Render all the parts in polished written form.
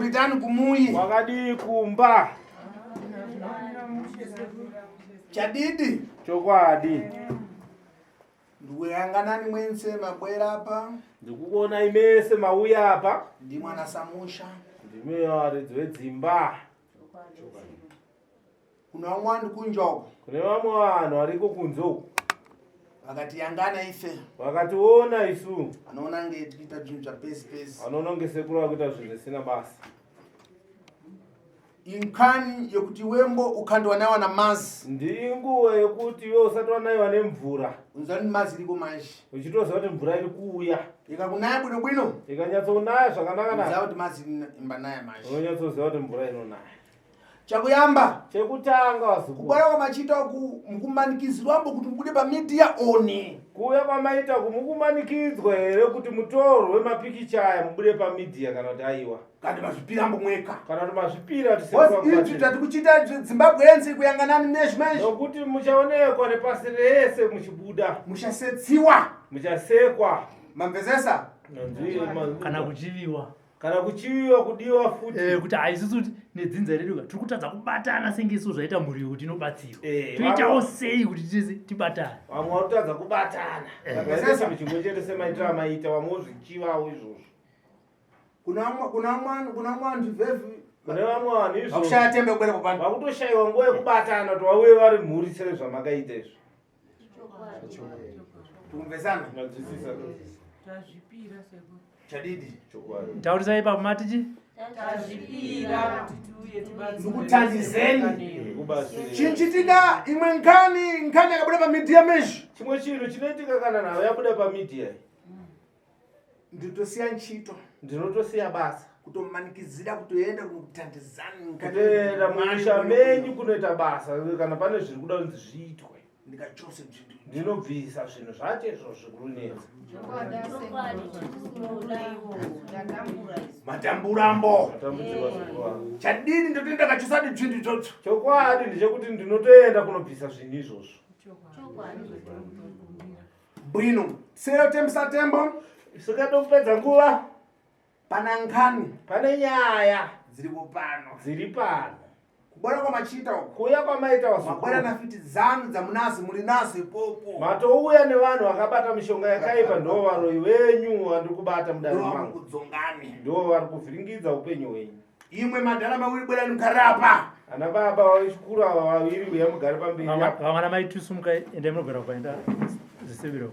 Kuritani kumuyi. Wakadi kumba. Chadidi. Chokwadi. Ndikuyanganani mwense mabwera apa. Ndikuona imese mauya apa. Ndi mwana Samusha. Ndime aridzi dzimba. Kuna wamwandu kunjoko. Kune vamwe vanhu variko kunze. Wakati yangana ife. Wakationa isu. Anoona ngetiita zvinhu zvapesi pesi. Anoona ngesekuru akuita zvinhu zvisina basa. Inkani yokuti wembo ukandwa nayo na mazi. Ndinguwa yokuti iwe usati wanaiwa nemvura. Unzani mazi liko manje. Uchitoziva kuti mvura iri kuuya. Ikakunaya bwino bwino. Ikanyatsokunaya zvakanaka naka. Unzawa kuti mazi imbanaya manje. Unonyatsoziva kuti mvura inonaya. Chakuyamba. Chekutanga wazukuru. Kubwera kwamachita mukumanikizirwambo kuti mubude pamedia one. Kuuya kwamaita mukumanikidzwa here kuti mutoro wemapikicha aya mubude pamedia kana kuti aiwa. Kandi mazvipirambo mweka. Kana kuti mazvipira tisekuti tatikuchita Zimbabwe yense kuyanganani nezvimanje. Nokuti muchaonekwa nepasi rese muchibuda. Muchasetsiwa. Muchasekwa. Mamvezesa. Kana kuchiviwa. Kana kuchiviwa kudiwa futi. Kuti haisusu nedzinza redu tiri kutadza kubatana senge isu zvaita mhuri kuti inobatsirwa. Toitawo sei kuti tise tibatane. Vamwe varikutadza kubatana. Saka muchimwe chete semaitiro amaita vamwe zvichivawo izvozvo. Kuna mwandu vevi. Kune vamwe vanhu izvo. Vakushaya tembe kubwera kupanda. Vakutoshayiwa nguva yekubatana kuti vauye vari mhuri sere zvamakaita izvo. Tumvezana. Tazvipira seko. Chadidi. Taurisai pamatichi? Tazvipira ndikutandizeni. Chinchitika imwe nkani yakabuda pamedia mezhi. Chimwe chinhu chinoitika kana nayo yabuda pamedia. Nditosiya ntchito. Ndinotosiya basa. Kutomanikizira kutoenda kutandizani kutoenda mumusha menyu kunoita basa kana pane zviri kuda kuti zviitwe. Ndikachose zvinhu. Ndinobvisa zvinhu zvacho izvozvo kuruneza. Madamburambo. Chadini ndotoenda kachosadi zvinhu izvozvo. Chokwadi ndechekuti ndinotoenda kunobvisa zvinhu izvozvo. Bwino, sero tembisa tembo. Sikado kupedza nguva. Pana nkani. Pane nyaya. Ziri pano. Kubwera kwamachita uko. Kuuya kwamaita wazukuru. Mabwera nafiti zanu dzamunazi muri nazo ipopo. Matouya nevanhu vakabata mishonga yakaipa ndo varoi venyu vari kubata mudare mangu. Kudzongani. Ndo vari kuvhiringidza upenyu hwenyu. Imwe madhara mawiri bwera nukarapa. Ana baba vachikuru ava vaviri uya mugare pamberi. Vamwana maitusimuka ende munogara kuenda zvisevero.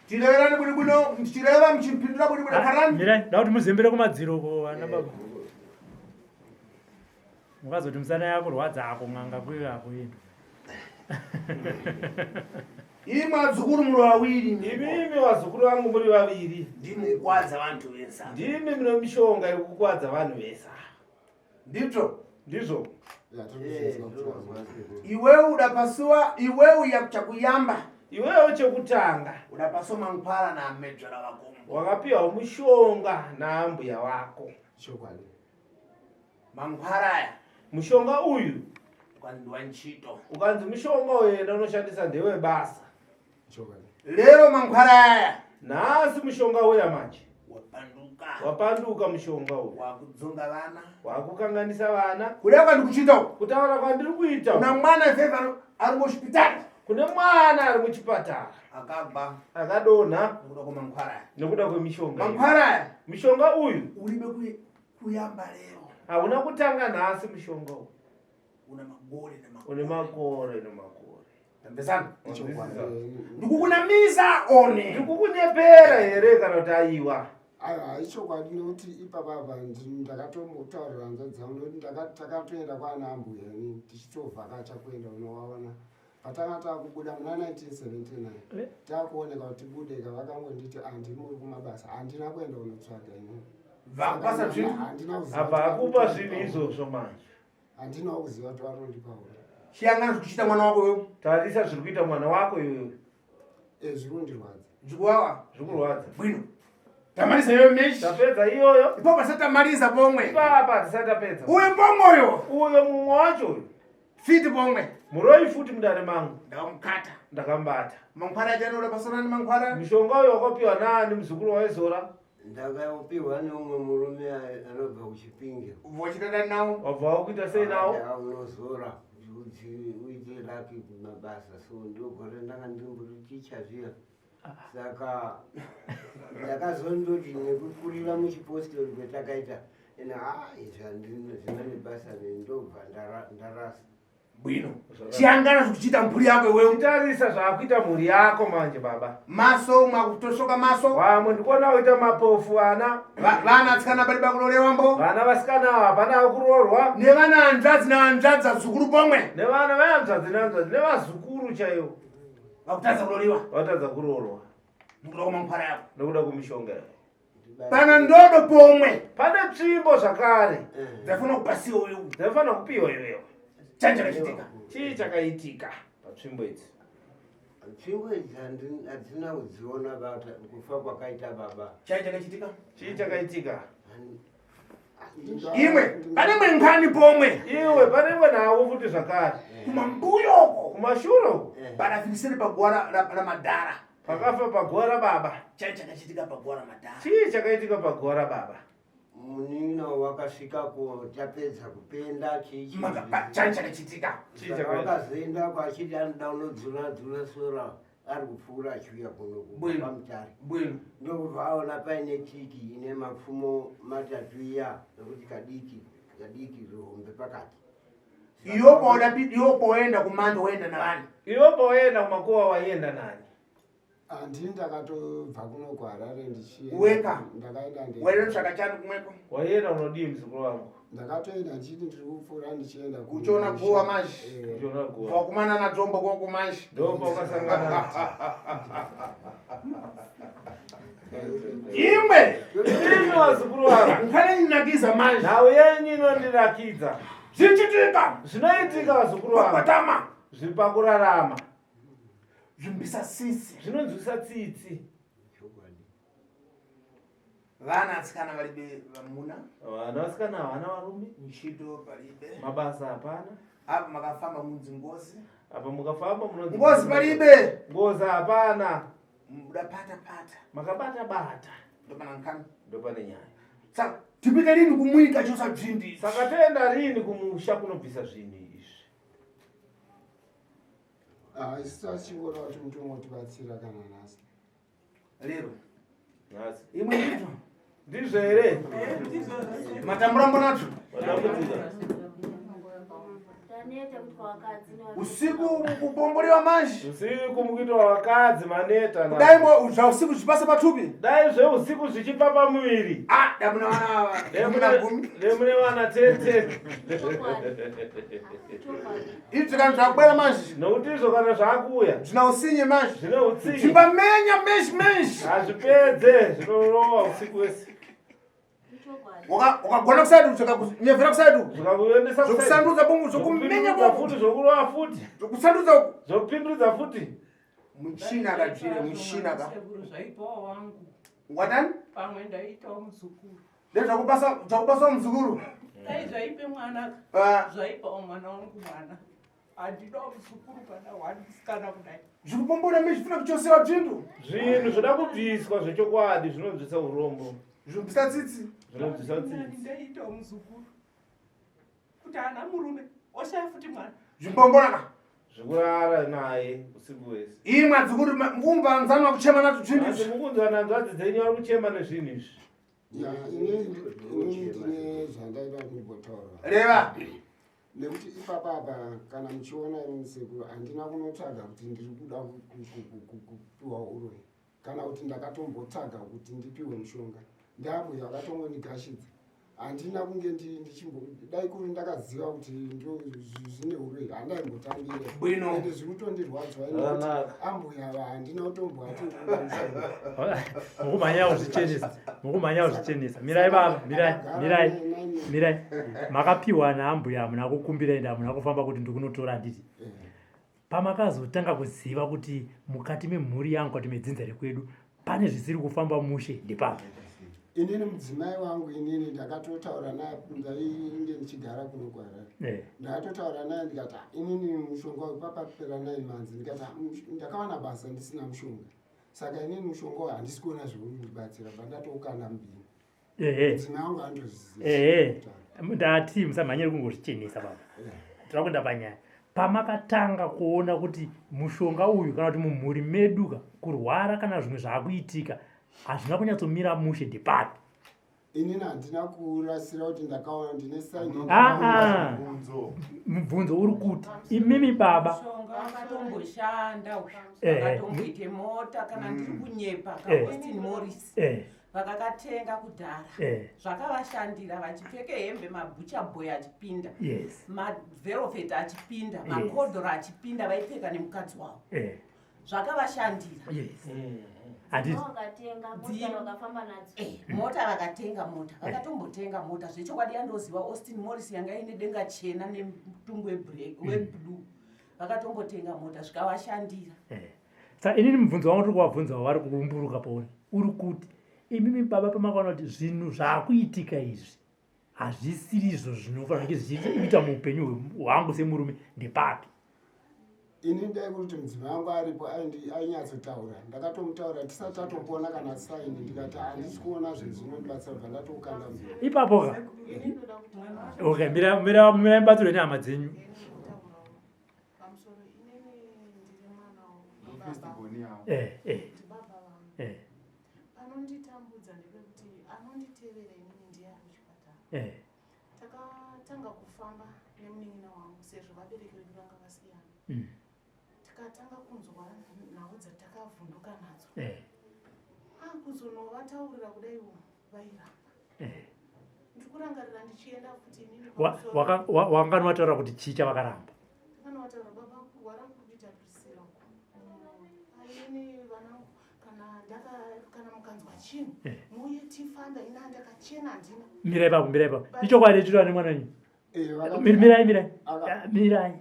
Tireverani budi buno, tichireva mchimpindura budi buno karani. Mirai, ndakuti muzembere kumadziro ko vana baba. Mukazoti musana yako rwadza akung'anga kwevako ino. Imwe adzukuru muri vaviri. Imi vazukuru vangu muri vaviri. Ndimi kukwadza vantu vesa. Ndimi mune mishonga yekukwadza vanhu vesa. Ndizvo. Ndizvo. Iwewe udapasiwa, iwewe chakuyamba. Iwewe chekutanga. Udapasiwa mankwara na amedzvara vakombo. Wakapiwa mushonga naambuya wako. Chokwadi. Mankwara mushonga uyu ukandiwa ntchito. Ukanzi mushonga uyu unoshandisa ndewe basa. Chokwadi. Lero mankwara nasi mushonga uya manje. Wapanduka mushonga uyu. Wakudzonga vana. Wakukanganisa vana. Kureva ndikuchita. Kutaura kwandiri kuita. Kuna mwana veva ari muchipitari. Kune mwana ari muchipatara. Akabva. Akadonha. Nekuda kwemishonga. Mankwara. Mushonga uyu. Uribe kuyamba lero. Hauna kutanga nhasi mushonga uyu. Una magore nemakore. Une makore nemakore. Tambezana. Ndikukunamiza one. Ndikukunyepera here kana kuti aiwa. Haichokwadi nokuti ipapa ndakatomutaurira hanzva dzangu nokuti takatoenda kwana ambuya tichitovhakacha kuenda unovaona patanga takubuda muna 1979 takuoneka kuti budeka vakangonditi handiri muri kumabasa handina kuenda unotsvaga apa akupa zvinhu izvozvo manje handina kuziva kuti varondipaura chiyangana zvikuchita mwana wako iwewe tarisa zviri kuita mwana wako iwewe zvikundirwadza zvikuwawa zvikurwadza bwino tamarisa iyoyo meshi tapedza iyoyo ipopa satamaliza pomwe ipapa tisatapedza uye pomweyo uyo mumwe wacho uyu fiti pomwe muroi futi mundare mangu ndakamukata ndakambata mankwara achanoda pasonani mankwara mushonga uyo wakapiwa nani muzukuru waizora ndakaupiwa neumwe murume anobva kuchipinge. Vochitanda nawo. Wabva kuita sei nawo? Unozora kuti uite laki mabasa, so ndogore ndanga ndimbuticha zviya. Saka ndakazondoti nekukurira muchipostori kwetakaita ena zvine basa ndobva ndarasa. Bwino. Chiangana zvokuchita mhuri yako iwewe. Tarisa zvakuita mhuri yako manje baba. Maso mwakutoshoka maso. Wamwe ndikuona uita mapofu vana. Vana atsikana bali bakulorewambo. Vana vasikana hapana kurorwa. Nevana hanzvadzi nahanzvadza zukuru pomwe. Nevana vahanzvadzi nahanzvadzi nevazukuru chaivo. Vakutadza kuroriwa. Vatadza kurorwa. Ndokuda kumamphara yako. Ndokuda kumishonga. Pana ndodo pomwe. Pane tsvimbo zvakare. Dzafuna kupasiwa wewe. Dzafana kupiwa iwewe. Chii chakachitika? Chii chakaitika patsvimbo idzi? Tsvimbo idzi hadzina kudziona kufa kwakaita baba. Chii chakachitika? Chii chakaitika? Imwe, pane imwe nkhani pomwe. Iwe pane imwe nawo futi zvakare. Kumambuyoko. Kumashuro. Padafikisire paguwa ramadhara. Pakafa paguwa rababa. Chii chakachitika paguwa ramadhara? Chii chakaitika paguwa rababa? Munina wakasvikako tapedza kupenda chichi. Chii chakachitika? Wakazoenda kwachiti anoda unodzura sora ari kupfuura achiuya kuno pamutare. Bwino. Ndokubva aona paine tiki ine mapfumo matatu iya nokuti kadiki zvihombe pakati. Iwo poenda kumando woenda navani. Iwo poenda kumakuwa waienda nani? Andini ndakatobva kuno kuHarare ndichienda. Weka. Ndakaenda ndege. Waenda kutsvaka chando kumweko? Waienda unodii muzukuru wangu? Ndakatoenda ndichiti ndiri kupfuura ndichienda kuchiona guwa manje. Kuchiona guwa. Wakumana na Dzombo kwako manje. Ndopo wakasangana. Imwe wazukuru wangu. Nkhani inakiza manje. Nawe yenyu inondirakidza. Zvichitika. Zvinoitika wazukuru wangu. Patama. Zviri pakurarama. Zvimbisa sisi. Zvinonzwisa tsitsi. Vana atsikana valibe vamuna. Vana vasikana havana varume. Ntchito palibe. Mabasa hapana. Apa makafamba munzi ngozi. Apa mukafamba munonzi ngozi palibe. Ngozi hapana. Mudapata-pata. Makabata-bata. Ndopana nkhani. Ndopane nyaya. Saka tipite lini kumwika chosa bzindi. Saka toenda lini kumusha kunobvisa zvinhu izvi? Isitachiona kuti muti unotibatsira kana nhasi. Lero. Nhasi. Imwe ndizvo. Ndizvo here? Matamburambo nacho. Matambudzika. Usiku kupombolewa manje. Usiku mukuitwa wakadzi maneta na. Dai mbo usiku zvipasa pathupi. Dai zveusiku zvichipa pamuviri. Damuna wana gumi. Lemune wana tete. Izvi kana zvakubwera manje. Nokuti izvo kana zvakuya. Zvina usinye manje. Zvine utsinye. Zvimbamenya meshi. Hazvipedze zvinorova usiku wese. Wakagona kusaidu zvakakunyevhera kusaidu. Zvikakuendesa kusaidu. Zvokusandudza bungu zvokumenya futi zvokurova futi. Zvokusandudza zvokupindudza futi. Muchina akadzvire muchina ka. Zvaipawo wangu. Wadani? Pamwe ndaitawo muzukuru. Zvakupasa muzukuru. Dai zvaipe mwana. Zvaipawo mwana wangu mwana. Handidawo muzukuru kana wanisikana kudai. Zvikupombora meshi zvifuna kuchosewa zvintu. Zvinhu zvoda kubviswa zvechokwadi zvinobvisa urombo. Zvinobvisa tsitsi. Zvinobvisa tsitsi. Ndaitawo muzukuru. Kuti ana murume oshaya futi mwana. Zvipombora. Zvikurara naye usiku wese. Imwe adzukuru mukumva nzano wakuchema nacho zvinhu izvi. Asi mukunzwa hanzvadzi dzenyu vari kuchema nezvinhu izvi. Inini ndine zvandaida kumbotaura. Reva. Nekuti ipapapa kana muchiona musekuru handina kunotsvaga kuti ndiri kuda kupiwa uroyi kana kuti ndakatombotsvaga kuti ndipiwe mushonga. Ndabuya akatongondigashidza. Handina kunge dai kuri ndakaziva kuti zvine uroyi handaimbotambire. Bwino. Ende zviri kutondirwadzwa ambuya ava handina kutombowati mukumanyawo zvichenesa. Mirai baba, mirai. Makapiwa naambuya hamuna kukumbira ende hamuna kufamba kuti ndikunotora nditi. Pamakazotanga kuziva kuti mukati memhuri yangu kuti medzinza rekwedu pane zvisiri kufamba mushe ndepapa. Inini mudzimai wangu inini ndakatotaura naye ndainge ndichigara kuno kuHarare. Ndakatotaura naye ndikati inini mushonga wepapapera 9 months ndikati ndakawana basa ndisina mushonga. saka inini mushonga handisi kuona zvekundibatsira pandatoukana mbiri dzina angu andozviziva ndati musamhanyire kungozvichenesa baba tira kuenda panyaya pamakatanga kuona kuti mushonga uyu kana kuti mumhuri medu kurwara kana zvimwe zvaakuitika hazvina kunyatsomira mushe ndepapi inini handina kurasira kuti ndakaona ndine saini mubvunzo uri kuti imimi baba akatomboshanda akatomboite mota kana ndiri kunyepa kaAustin Morris vakakatenga kudhara zvakavashandira vachipfeke hembe mabhucha boy achipinda mavelvet achipinda makodhoro achipinda vaipfeka nemukadzi wavo zvakavashandira mota vakatenga mota vakatombotenga mota zvechokwadi yandoziva Austin Morris yanga ine denga chena nemutumbu weblue vakatombotenga mota zvikavashandira saka inini mubvunzo wangu tiri kuvabvunza wavari kuumburuka pauri uri kuti imimi baba pamakaona kuti zvinhu zvaakuitika izvi hazvisirizvo zvinofanira kunge zvichiita muupenyu hwangu semurume ndepapi ini ndai kuti mudzimai wangu aripo ainyatsotaura ndakatomutaura tisati tatopona kana saini ndikati handisi kuona zvezvinondibatsira bva ndatoukanda ipapo okay mirai mubatsiro nehama dzenyu panonditambudza ndepekuti anonditevera inini ndiye ari kuchipatara takatanga kufamba nemunin'ina wangu sezvo vabereki vedu vanga vasiyana tikatanga kunzwa nhau dzatakavhunduka nadzo akuzonovataurira kudaiwo vairamba ndikurangarira ndichienda futi inini wakanoataura kuti chii chavakaramba ndakanoataura baba waramba kuita Priscilla aini vanangu kana mukanzwa chinhu muye tifamba ina ndakachena handina mirai papo ichokwadi tiriwa nemwananyu mirai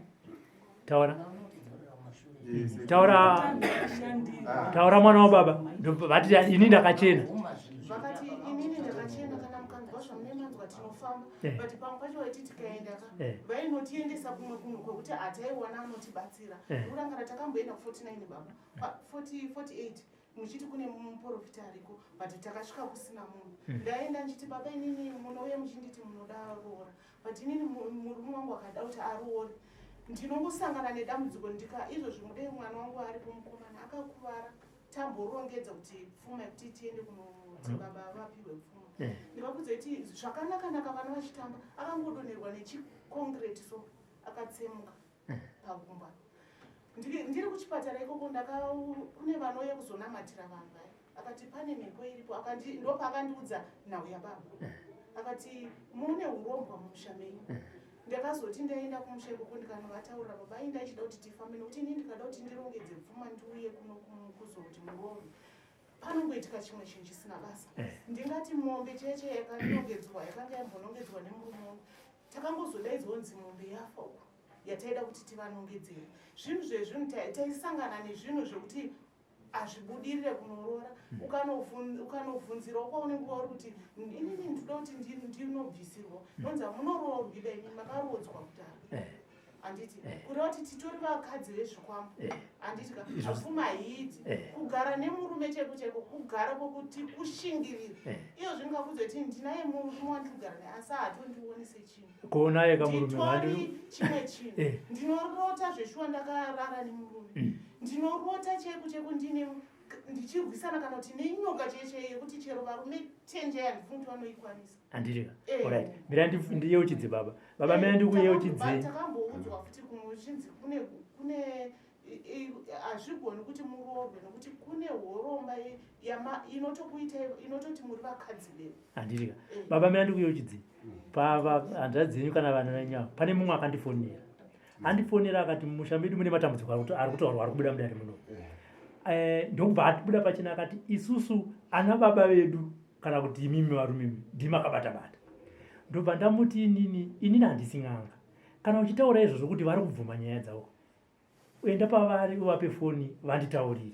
taura mwana wababa vati ini ndakachena vakati inini ndakachena kana mukanzwa zvamunemanzwa tinofamba but pamwe pacho vaiti tikaenda vainotiendesa kumwe kunhu kwekuti hataiwana anotibatsira kurangara takamboenda ku49 baba 48 muchiti kune muprofita ariko but takasvika kusina munhu ndaenda nchiti baba inini munouya muchinditi munoda roora but inini murume wangu akada kuti aroore ndinongosangana nedambudziko izvozvi mudei mwana wangu aripo mukomana akakuvara tamborongedza kuti pfuma yekuti tiende kunoti baba vapiwe pfuma ndikakudza kuti zvakanaka vana vachitamba akangodonerwa nechikongireti so akatsemuka pagumba ndiri kuchipatara ikoko kune vanouya kuzonamatira vanhu vaya akati pane mhepo iripo ndopaakandiudza nhau yababa akati mune urombwa mumusha menyu ndakazoti ndaenda kumusha ikoko ndikanovataurira baba inda ichida kuti tifambe nokuti ini ndikada kuti ndirongedze pfuma ndiuye kuno kuzoti murombe panongoitika chimwe chinhu chisina basa ndingati mombe cheche yakanongedzwa yakanga yambonongedzwa nemurume wangu takangozodaidzwa kunzi mombe yafa uku yataida kuti tivanongedzere zvinhu zvezvinhu taisangana nezvinhu zvekuti hazvibudirire kunorora ukanovhunzira kwaunenge uri kuti inini ndinoda kuti ndinobvisirwa nonzi hamunoroorwida ini makarodzwa kudhara handiti kureva kuti titori vakadzi vezvikwambo handiti apfuma hiiti kugara nemurume cheko cheko kugara kwokuti kushingirire iyo zvingakudza kuti ndinaye murume wandikugara naye asi haatondionese chinhu kuonaye kamurume nditori chimwe chinhu ndinorota zveshuwa ndakarara nemurume ndinorota cheko cheko ndichirwisana kana kuti nenyoka cheche yekuti chero varume tenje handifungi kuti vanoikwanisa handirika alright mira ndiyeuchidze baba mira ndikuyeuchidze takamboudzwa futi kumuzhinzi kune hazvigoni kuti muroorwe nokuti kune horomba inototi muri vakadzi vedu handirika baba mira ndikuyeuchidze pahanzva dzenyu kana vana venyu pane mumwe akandifonera akati mumusha medu mune matambudziko ari kutaurwa ari kubuda mudare muno ndokubva atibuda pachena akati isusu ana baba vedu kana kuti imimi varume ndimakabata-bata ndobva ndamuti inini handisi n'anga kana uchitaura izvozvo kuti vari kubvuma nyaya dzavo enda pavari uvape foni vanditaurire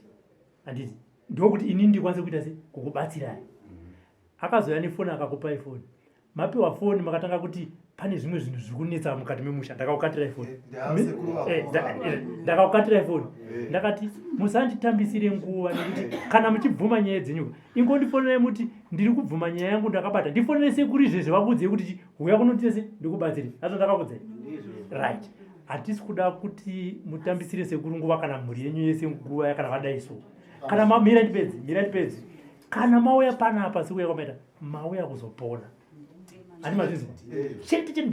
handiti ndokuti inini ndikwanise kuita se kukubatsirai akazoya nefoni akakupai foni mapiwa foni makatanga kuti pane zvimwe zvinhu zviri kunetsa mukati memusha. Ndakakukatira ifoni, ndakakukatira ifoni, ndakati musanditambisire nguva nekuti kana muchibvuma nyaya dzenyuka ingondifonerai muti ndiri kubvuma nyaya yangu ndakabata, ndifonere sekuru izvezve vakudzei kuti huya kunotese ndikubatsire. Ato ndakakudzai right. Hatisi kuda kuti mutambisire sekuru nguva kana mhuri yenyu yese nguva kana vadai so. Kana mira ndipedzi. Kana mauya panapa sikuya kwamaita mauya kuzopona. Ani mazvizo. Chete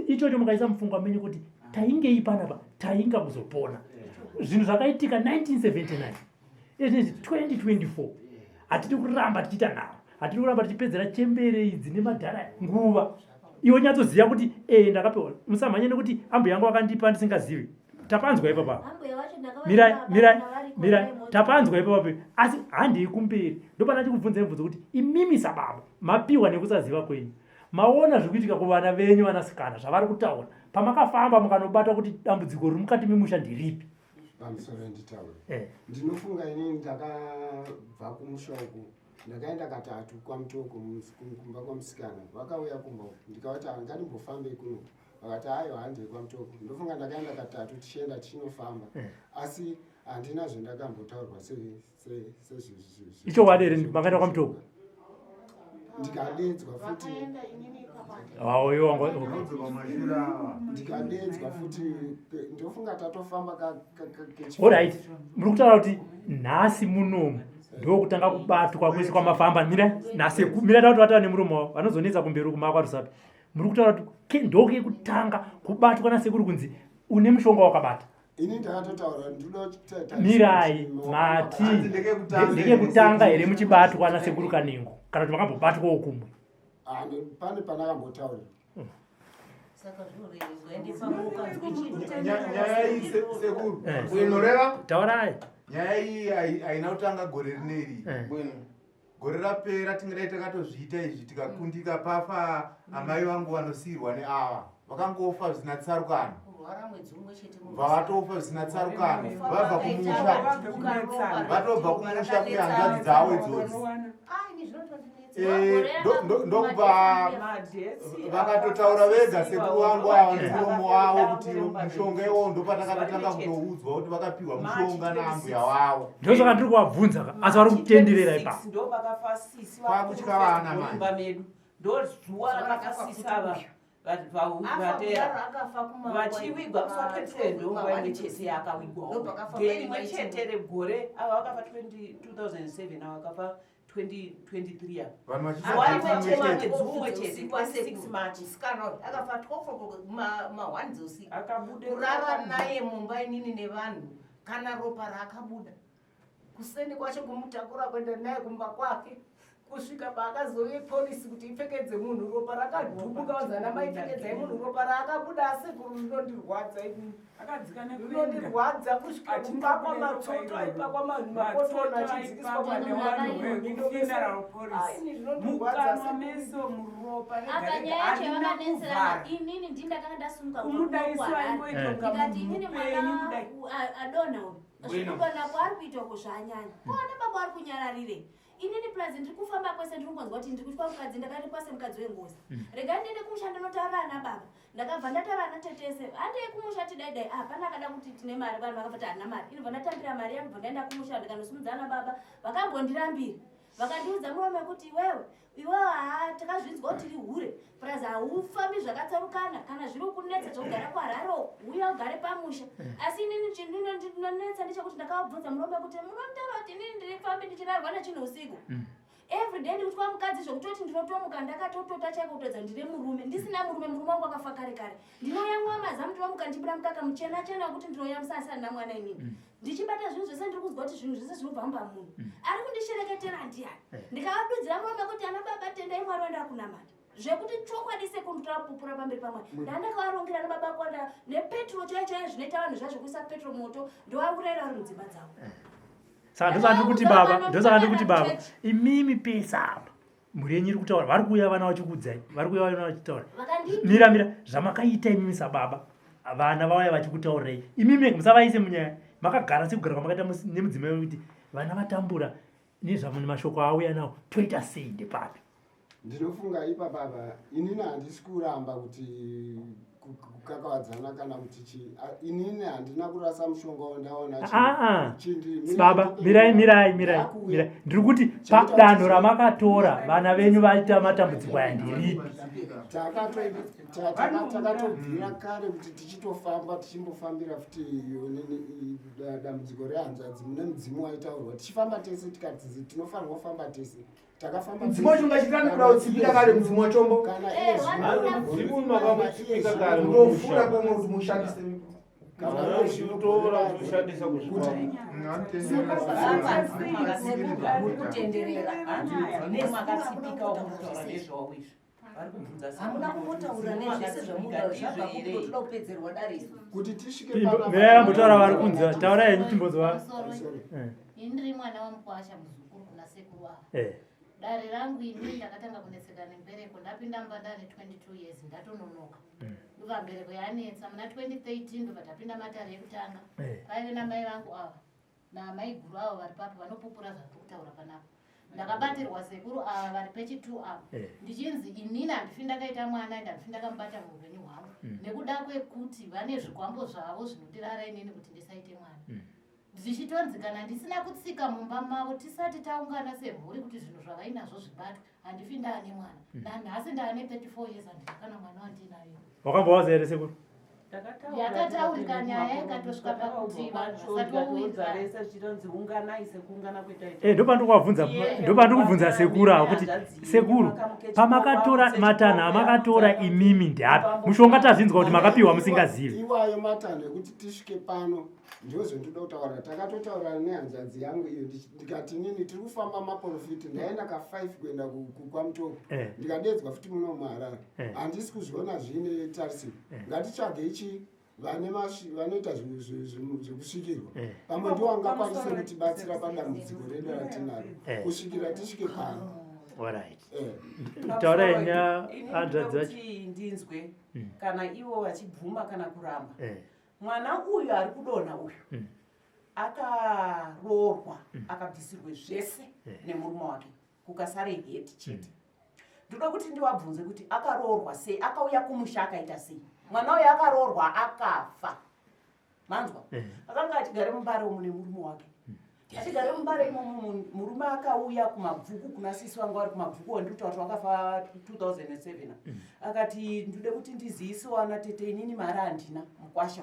ichocho mukaisa mufungwa menyu kuti tainge ipanapa tainga kuzopona. Zvinhu zvakaitika 1979. Izvi 2024. Hatidi kuramba tichita nawo. Hatidi kuramba tichipedzera chembere idzi nemadhara nguva. Iwe nyatsoziva kuti ndakapewa. Musamhanye nekuti ambu yangu akandipa ndisingazivi. Tapanzwa ipapa. Mira, tapanzwa ipapa. Asi handei kumberi. Ndopana chikubvunza mubvunzo kuti imimi sababa mapiwa nekusaziva kwenyu. Maona zvikuitika kuvana venyu vanasikana zvavari kutaura. Pamakafamba mukanobata kuti dambudziko riri mukati memusha ndiripi? Pamusoro nditaure. Ndinofunga inini ndakabva kumusha uku. Ndakaenda katatu kwaMutoko kumba kwamusikana. Vakauya kumba ndikavati ngatimbofambei kuno. Vakati aiwa handei kwaMutoko. Ndofunga ndakaenda katatu tichienda tichinofamba. Asi handina zvandakambotaurirwa icho wadere makaenda kwaMutoko. Ndikadedzwa futi. Ndikadedzwa futi ndofunga tatofamba alright. Muri kutaura kuti nhasi munomu ndokutanga kubatwa kwese kwamafamba. Mira tauti vatava nemuromo wavo vanozonetsa kumberi kumakwatusapi. Muri kutaura kuti ndoke kutanga kubatwa nasekuru kunzi une mushonga wakabata. Ini ndakatotaura mirai mati ndeke kutanga here muchibatwa nasekuru Kanengo kana kuti makambobatwa okumwe. Pane panakambotaura. Saka zvorezwa nyaya iyi sekuru uinoreva taurai. Nyaya iyi haina kutanga gore rineri. Gore rapera tingadai takatozviita izvi tikakundika pafa amai vangu vanosiyirwa neava vakangofa zvisina tsarukano. Vavatofa zvisina tsarukano vabva kumusha kuyanzvadzi dzavo idzodzi. Ndokubva vakatotaura vega sekuru vangu ava nemuromo wavo kuti mushonga iwowo ndopatakatotanga kutoudzwa kuti vakapiwa mushonga naambuya wavo. Ndosaka ndiri kuvabvunza asi vari kutenderera ipapo. Kwakutya vana mani. Ndozuva rakafasisa vachivigwa kusapetendo nguva imwe chete yakavigwawo. Imwe chete regore ava vakafa 2007 ava vakafa 2023 kurara naye mumba inini nevanhu kana ropa raakabuda kuseni kwacho kumutakura kuenda naye kumba kwake kusvika paakazouye polisi kuti ipfekedze munhu ropa rakadhubuka wazana maipfekedzai munhu ropa raakabuda asekuru rinondirwadza ini rinondirwadza kusvika kupakwa matsoto aipakwa manhu makotona achidzikiswa inini ndindakanga ndasumuka ndikati inini mwana adona zvikudonako ari kuita kuzvanyanya ona baba ari kunyararire inini plazi ndiri kufamba kwese ndiri kungonzwa kuti ndiri kuitwa mukadzi ndakati kwase mukadzi wengozi regai ndiende kumushando notaura ana baba ndakabva ndataura ana tetese handei kumusha tidaidai hapana akada kuti tine mari vanhu vakabva tahana mari inobva ndatambira mari yangu bva ndaenda kumusha ndikanosumudza ana baba vakambondirambira vakandiudza murume kuti iwewe takazvinzwa kuti tiri hure prazi haufambi zvakatsarukana kana zviri kunetsa chokugara kwaRaro uya ugare pamusha asi inini chinonetsa ndechekuti ndakavabvunza murume kuti munotaura kuti inini ndirifambi ndichirarwa nechinhu usiku everyday ndikutwa mukadzi zvokutoti ndinotomuka ndakatotota chaiko kutodza ndine murume ndisina murume wangu akafa kare kare ndinoyamwa mazamu tomuka ndibura mukaka muchena chena wekuti ndinoyamsa asina na mwana inini ndichibata zvinhu zvese ndiri kuzwa kuti zvinhu zvese zvinobva pamunhu ari kundishereketera ndiani ndikavadudzira murume kuti ana baba tendai mwari waenda kunamata zvekuti chokwadi sekuru tapupura pamberi pamwari ndandakavarongera nababa kwanda nepetro chaichaiyo zvinoita vanhu zvazvo kuisa petro moto ndovaurayira vari mudzimba dzavo. Saka ndosaka ndiri kuti baba imimi pesa apa mhuri yenyu iri kutaura vari kuuya vana vachikudzai vari kuuya vana vachitaura mira zvamakaita imimi sababa vana vauya vachikutaurirai imimi musavaise munyaya makagara sekugara kwamakaita nemudzimai wekuti vana vatambura nezvamune mashoko auya nawo toita sei ndepapi ndinofunga ipa baba inini handisi kuramba kuti kukakawadzana kana kuti chi inini handina kurasa mushonga wandaona baba mirai ndiri kuti padanho ramakatora vana venyu vaita matambudziko aya ndiripi takatobvira kare kuti tichitofamba tichimbofambira futi dambudziko rehanzvadzi mune mudzimu waitaurwa tichifamba tese tikati tinofanirwa kufamba tese takafamba mudzimu wacho ungachitani kuda kutsipika kare mudzimu wachombo kana ndofuna komwe kuti mushandise kutenderera nemakatsipika wokutaura nezvawaizvo hamuna kumotaura nezvese zvamuda zvabva kutotoda kupedzerwa dariso kuti tisvike mirayambotaura vari kunzi taura yenyu timbozwa ini ndiri mwana wamukwasha muzukuru kuna sekuru ava dare rangu ini ndakatanga kunetseka nembereko ndapinda mba ndane 22 years ndatononoka ndobva mbereko yanetsa muna 2013 ndobva tapinda matare ekutanga paive namai vangu ava namai guru avo vari papo vanopupura zvari kutaura panapa ndakabatirwa sekuru ava vari pechi2 ava ndichinzi inini handifi ndakaita mwana ende handifi ndakamubata muupenyu hwangu nekuda kwekuti vane zvikwambo zvavo zvinotirara inini kuti ndisaite mwana zvichitonzi kana ndisina kutsika mumba mavo tisati taungana semhuri kuti zvinhu zvavainazvo zvibatwe handifi ndaane mwana nanhasi ndaane 34 years handikana mwana wandinayo wakambowaza here sekuru yakataurika nyaya ikatosvika pakuti vanhu vasatoudzaresa zvichitonzi unganai sekuungana kuita ndopandikubvunza sekuru avo kuti sekuru pamakatora matanho amakatora imimi ndeapi mushonga tazvinzwa kuti makapiwa musingazivi iwayo matanho ekuti tisvike pano ndozvendoda kutaura takatotaura nehanzvadzi yangu iyo ndikati nini tiri kufamba maprofiti ndaenda ka5 kuenda kwamutoko ndikadedzwa futi muno muharare handisi kuzviona zvine tarisiro ngatitsvage ichi vanoita zvekusvikirwa pamwe ndiwo angakwanise kutibatsira padambudziko redu ratinaro kusvikira tisvike pano taura yenya hanzvadzi vacho ndinzwe kana ivo vachibvuma kana kuramba mwana uyu ari kudonha uyu akaroorwa akabvisirwe zvese nemurume wake kukasare heti chete ndoda kuti ndiwabvunze kuti akaroorwa sei akauya kumusha akaita sei mwana uyu akaroorwa akafa manzwa akanga achigare mumbare umu nemurume wake achigare mumbare imomo murume akauya kumabvuku kuna sisi wangu ari kumabvuku wandikutaura wakafa 2007 akati ndode kuti ndiziisiwa na tete inini mari handina mukwasha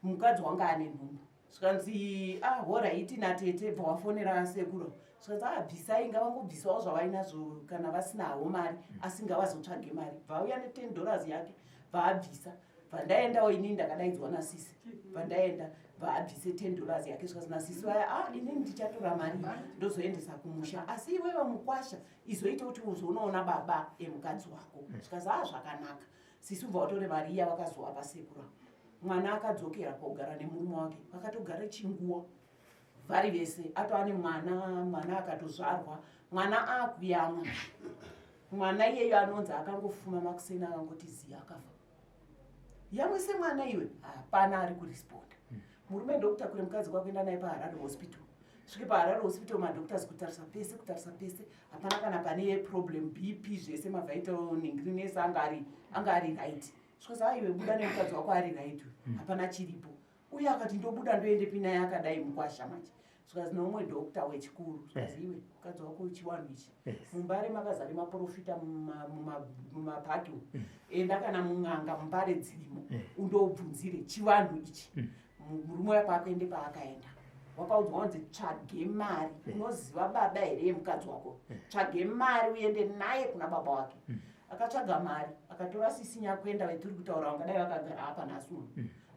mukadzi wanga ane nhumbu svikanzi horaiti natete bva wafonera sekuru svikanzi bvisai ngavangobvisawo zvavainazvo kana vasinawo mari asi ngavazotsvage mari bvauya ne$10 yake bvaabvisa bvandaendawo inini ndakadaidzwa nasisi bvandaenda bvaabvise $10 yake svikanzi nasisi vaya inini ndichatora mari ndozoendesa kumusha asi iwewe mukwasha izoita kuti uzonoona baba emukadzi wako svikanzi zvakanaka sisi ubva watore mari iya vakazowa pasekuru mwana akadzokera kogara nemurume wake vakatogara chinguwa vari vese atoane mwana akatozvarwa mwana akuyamwa mwana iyeyo anonzi akangofuma makuseni akangoti ziya akafa yamwise mwana iwe hapana ari kuresponda murume ndokutakure mukadzi kwakuenda naye paharare hospital svike paharare hospital madoctors kutarisa pese hapana kana pane problem bp zvese mavaital ningriness anga ari right svikanzi aiwe buda nemukadzi wako ari right hapana chiripo uye akati ndobuda ndoende pinaye akadai mukwasha manje svikanzi neumwe dokta wechikuru svikanzi iwe mukadzi wako chiwanhu ichi mumbare makazare maprofita mumapaki enda kana mung'anga mumbare dzirimo undobvunzire chivanhu ichi murume wako akaende paakaenda wakaudzwa wanzi tsvage mari unoziva baba here yemukadzi wako tsvage mari uende naye kuna baba wake akatsvaga mari akatora sisinya kuenda vetiri kutaura vangadai vakagara apa nhasi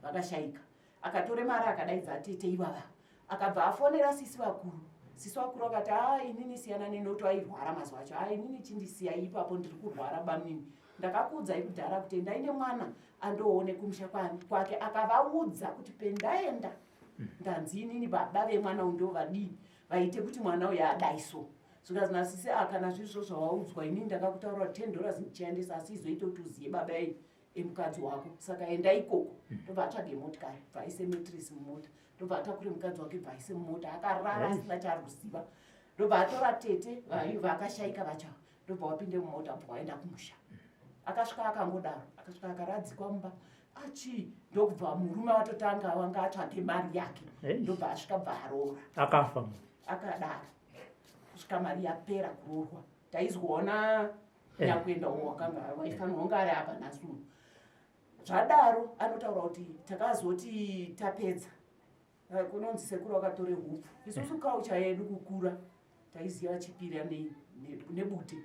vakashayika akatore mari akadaidza tete ivava akabva afonera sisi vakuru akati inini siyana nenoto airwara mazuva acho inini chindisiya ipapo ndiri kurwara bamini ndakakuudzai kudhara kuti ndaine mwana andoone kumusha kwake akavaudza kuti pendaenda ndanzi inini baba vemwana undo vadii vaite kuti mwana uyu adaiso svikanzi nasisi kana zvisvo zvawaudzwa inini ndakakutaura $10 ndichaendesa asi izoita kuti uziye baba emukadzi wako saka enda ikoko ndobva atsvage motikari bvaise metrisi mumota ndobva atakure mukadzi wake bvaise mumota akarara asina chaari kuziva ndobva atora tete vaakashayika vacha ndobva wapinde mumota bva waenda kumusha. Akasvika akangodaro, akasvika akaradzikwa mumba. Ndobva murume watotanga wanga atsvake mari yake, ndobva asvika bva aroora. Akafa. Akadaro kusvika mari yapera kuroorwa. Taizwaona nyakuenda wakanga waifanirwa kunge ari apa nhasi. Zvadaro anotaura kuti takazoti tapedza. Kunonzi sekuru akatore hupfu. Isusu kaucha yedu kukura taiziva chipira nebute.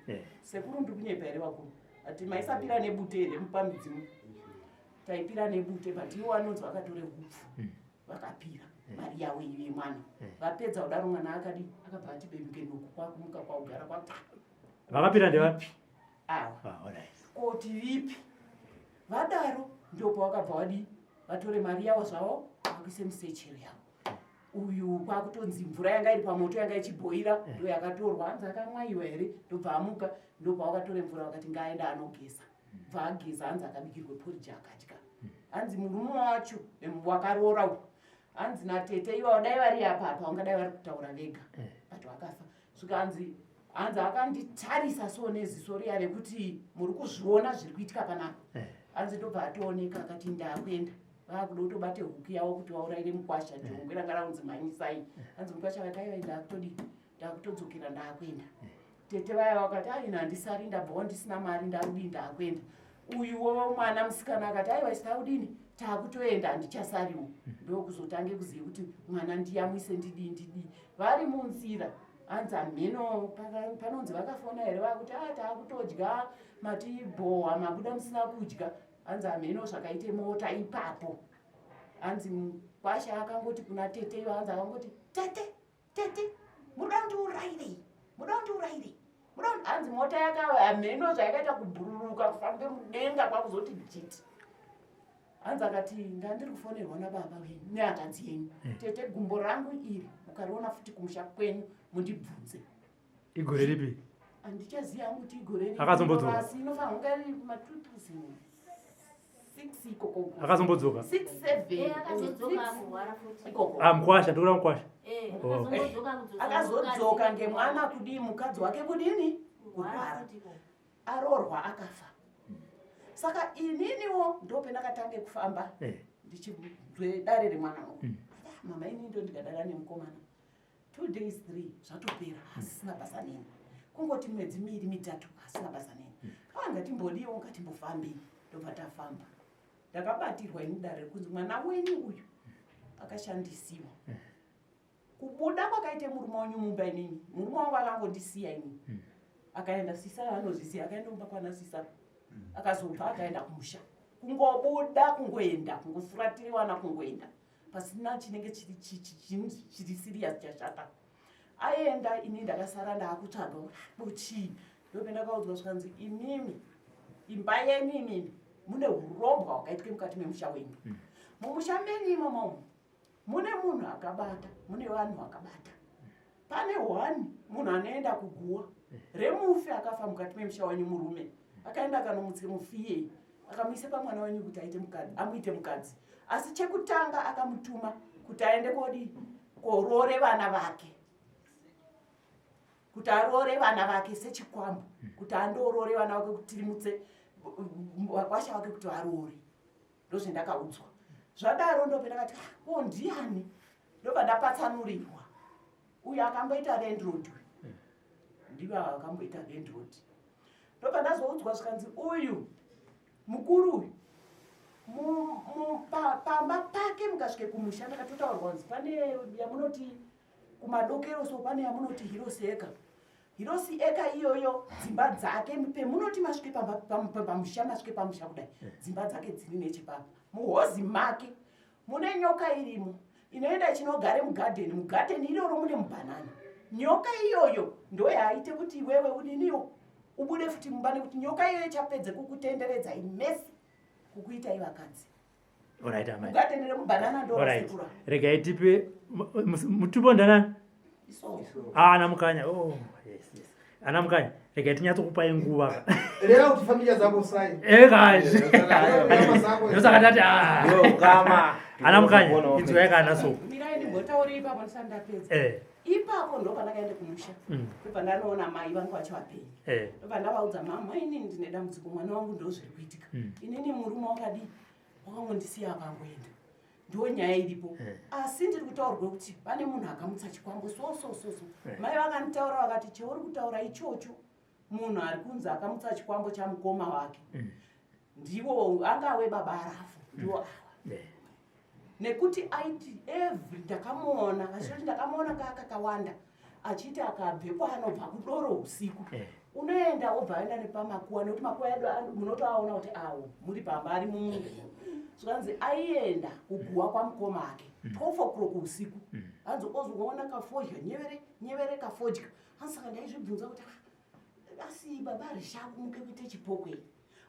Sekuru ndiri kunyepa here vakuru. Ati maisapira nebute here mupamidzimu. Taipira nebute but iwo anonzi vakatore hupfu. Vakapira mari yavo ive mwana. Vapedza kudaro mwana akabva atibebuke nuku kwakumuka kwakugara kwaka. Vakapira ndevapi? Koti vipi? Vadaro ndopo vakabva wadi vatore mari yavo zvavo vakuise musechero yavo. Uyu kwakutonzi mvura yanga iri pamoto yanga ichibhoira ndo yakatorwa. Hanzi akamwaiwa here ndobva amuka ndobva vakatore mvura vakati ngaenda anogeza. Bva ageza hanzi akabikirwe porridge akadya. Hanzi murume wacho wakaroora uyu hanzi natete iva dai vari apa vangadai vari kutaura vega but vakafa. Svika hanzi akanditarisa so neziso riya rekuti muri kuzviona zviri kuitika panapa. Hanzi ndobva atooneka akati ndakwenda vakuda kutobate huku yavo kuti vaurayire mukwasha jongwe ranga raunzi mhanyisai. Hanzi mukwasha vakaiva ndakutodzokera ndakwenda. Tete vaya vakati aina handisari ndabvawo ndisina mari ndarudi ndakwenda. Uyuwo mwana musikana akati aiwa sitaudini takutoenda handichasariwo. Ndokuzotange kuziva kuti mwana ndiyamwise ndidi. Vari munzira hanzi amheno panonzi vakafona here vakuti takutodya matibhohwa mabuda musina kudya. Hanzi amheno zvakaite mota ipapo. Hanzi mukwasha akangoti kuna tete ivo hanzi akangoti tete muda kundiurayirei hanzi mota yakamheno zvayakaita kubhururuka kufambe mudenga kwakuzoti jiti. Hanzi akati ndandiri kufonerwa nababa wenyu nehanzvadzi yenyu. Tete gumbo rangu iri mukariona futi kumusha kwenyu mundibvunze. Igore ripi? Handichaziva kuti igore ripi. Akazombodzoka? Asi inofanira kunge ari ma2006 ikoko. Akazombodzokka? 6-7. Mukwasha ndokura mukwasha. Akazodzoka ngemwana kudii mukadzi wake kudini kurwara. Aroorwa akafa. Saka ininiwo ndopendakatange kufamba ndichibve dare remwana wangu. Mama ini ndo ndikadara nemukomana 2 days 3 zvatopera asina basa neni. Kungoti mwedzi 2-3 asina basa neni. Ngatimbodiwo ngatimbofambi. Ndobva tafamba. Ndakabatirwa ini dare kunzi mwana wenyu uyu akashandisiwa. Kubuda kwakaite murume wanyu mumba inini. Murume wangu akangondisiya inini. Akaenda sisa anozisiya akaenda mumba kwana sisa. Akazobva akaenda kumusha. Kungobuda kungoenda kungofuratiriwana kungoenda. Pasina chinenge chiri serious chashata. Aenda ini ndakasara ndakutsvaga buchi. Ndopendakaudzwa zvanzi imimi imba yenyu imimi mune urombo hwakaitike mukati memusha wenyu. Mumusha menyu imomo mune munhu akabata, mune vanhu vakabata. Pane one munhu anoenda kuguwa remufi akafa mukati memusha wenyu murume. Akaenda akanomutse mufiye akamuise pamwana wenyu kuti amuite mukadzi. Asi chekutanga akamutuma kuti aende koroore vana vake. Kuti aroore vana vake sechikwambo. Kuti andoroore vana vake kuti tirimutse wakwasha wake kuti aroore. Ndozvendakaudzwa. Zvadaro ndopendakati ndiani? Ndobva ndapatsanurirwa. Uyu akamboita landlord. Ndivo akamboita landlord. Ndobva ndazoudzwa zvikanzi uyu mukuru pamba pake mukasvike kumusha ndakatotaurwa kunzi pane yamunoti kumadokero so pane yamunoti Hirosi eka. Hirosi eka iyoyo dzimba dzake pemunoti masvike pamusha masvike pamusha kudai dzimba dzake dziri nechepapa. Muhozi make mune nyoka irimo inoenda ichinogare mugadheni iroro mune mubhanana. Nyoka iyoyo ndo yaite kuti iwewe udiniwo ubude futi mumba nekuti nyoka iyoyo chapedze kukutenderedza imesi kukuita ivakadzi. Alright, amai. Mugadheni remubhanana ndo rasekura. Rega itipe mutupo ndanani? Ana mukanya. Oh, yes. Ana mukanya. Rega tinyatsokupai nguva. Lera kuti familia zako sai. Kazi. Ndosakati kama ana mukanya. Inzwa yakana so. Mirai ndingotauripa panosanda pedza. ipapo ndo pandakaenda kumusha ndopandanoona mai vangu vachivapei ndopandavaudza mama inini ndine dambudziko mwana wangu ndo zviri kuitika inini murume wakadii wakangondisiya akangoenda ndo nyaya iripo asi ndiri kutaurirwe kuti pane munhu akamutsa chikwambo sosososo mai vakanditaura vakati cheuri kutaura ichocho munhu ari kunzi akamutsa chikwambo chamukoma wake ndiwo angave baba arafu ndiwo awa nekuti aiti every ndakamuona vachiti ndakamuona kakawanda achiti akabve kwaanobva kudoro usiku unoenda obva aenda nepamakuwa nekuti makuwa edu munotoaona kuti awo muri pamba ari mumunda zvanzi aienda kuguwa kwamukoma ake 12 o'clock usiku anzi ozoona kafodya nyevere kafodya ansaka ndaizvibvunza kuti asi baba rishaku muke kuite chipokwe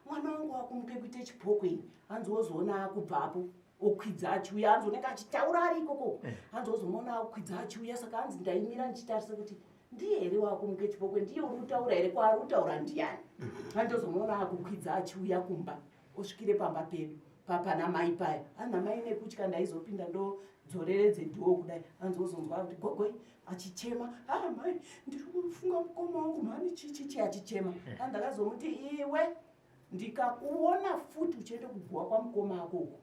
mwana wangu wakumuke kuite chipokwe anzi ozoona akubvapo okwidza achiuya anzi unenge achitaura ari ikoko anzi ozomuona akwidza achiuya saka anzi ndaimira ndichitarisa kuti ndiye here wakumuke chipokwe ndiye uri kutaura here kwaari kutaura ndiani andozomuona akukwidza achiuya kumba osvikire pamba pedu papana mai paya ana mai nekutya ndaizopinda ndodzoreredze dhoo kudai anzi ozonzwa kuti gogoi achichema mai ndiri kufunga mukoma wangu mani chichichi achichema andakazomuti iwe ndikakuona futi uchiende kuguwa kwamukoma akoko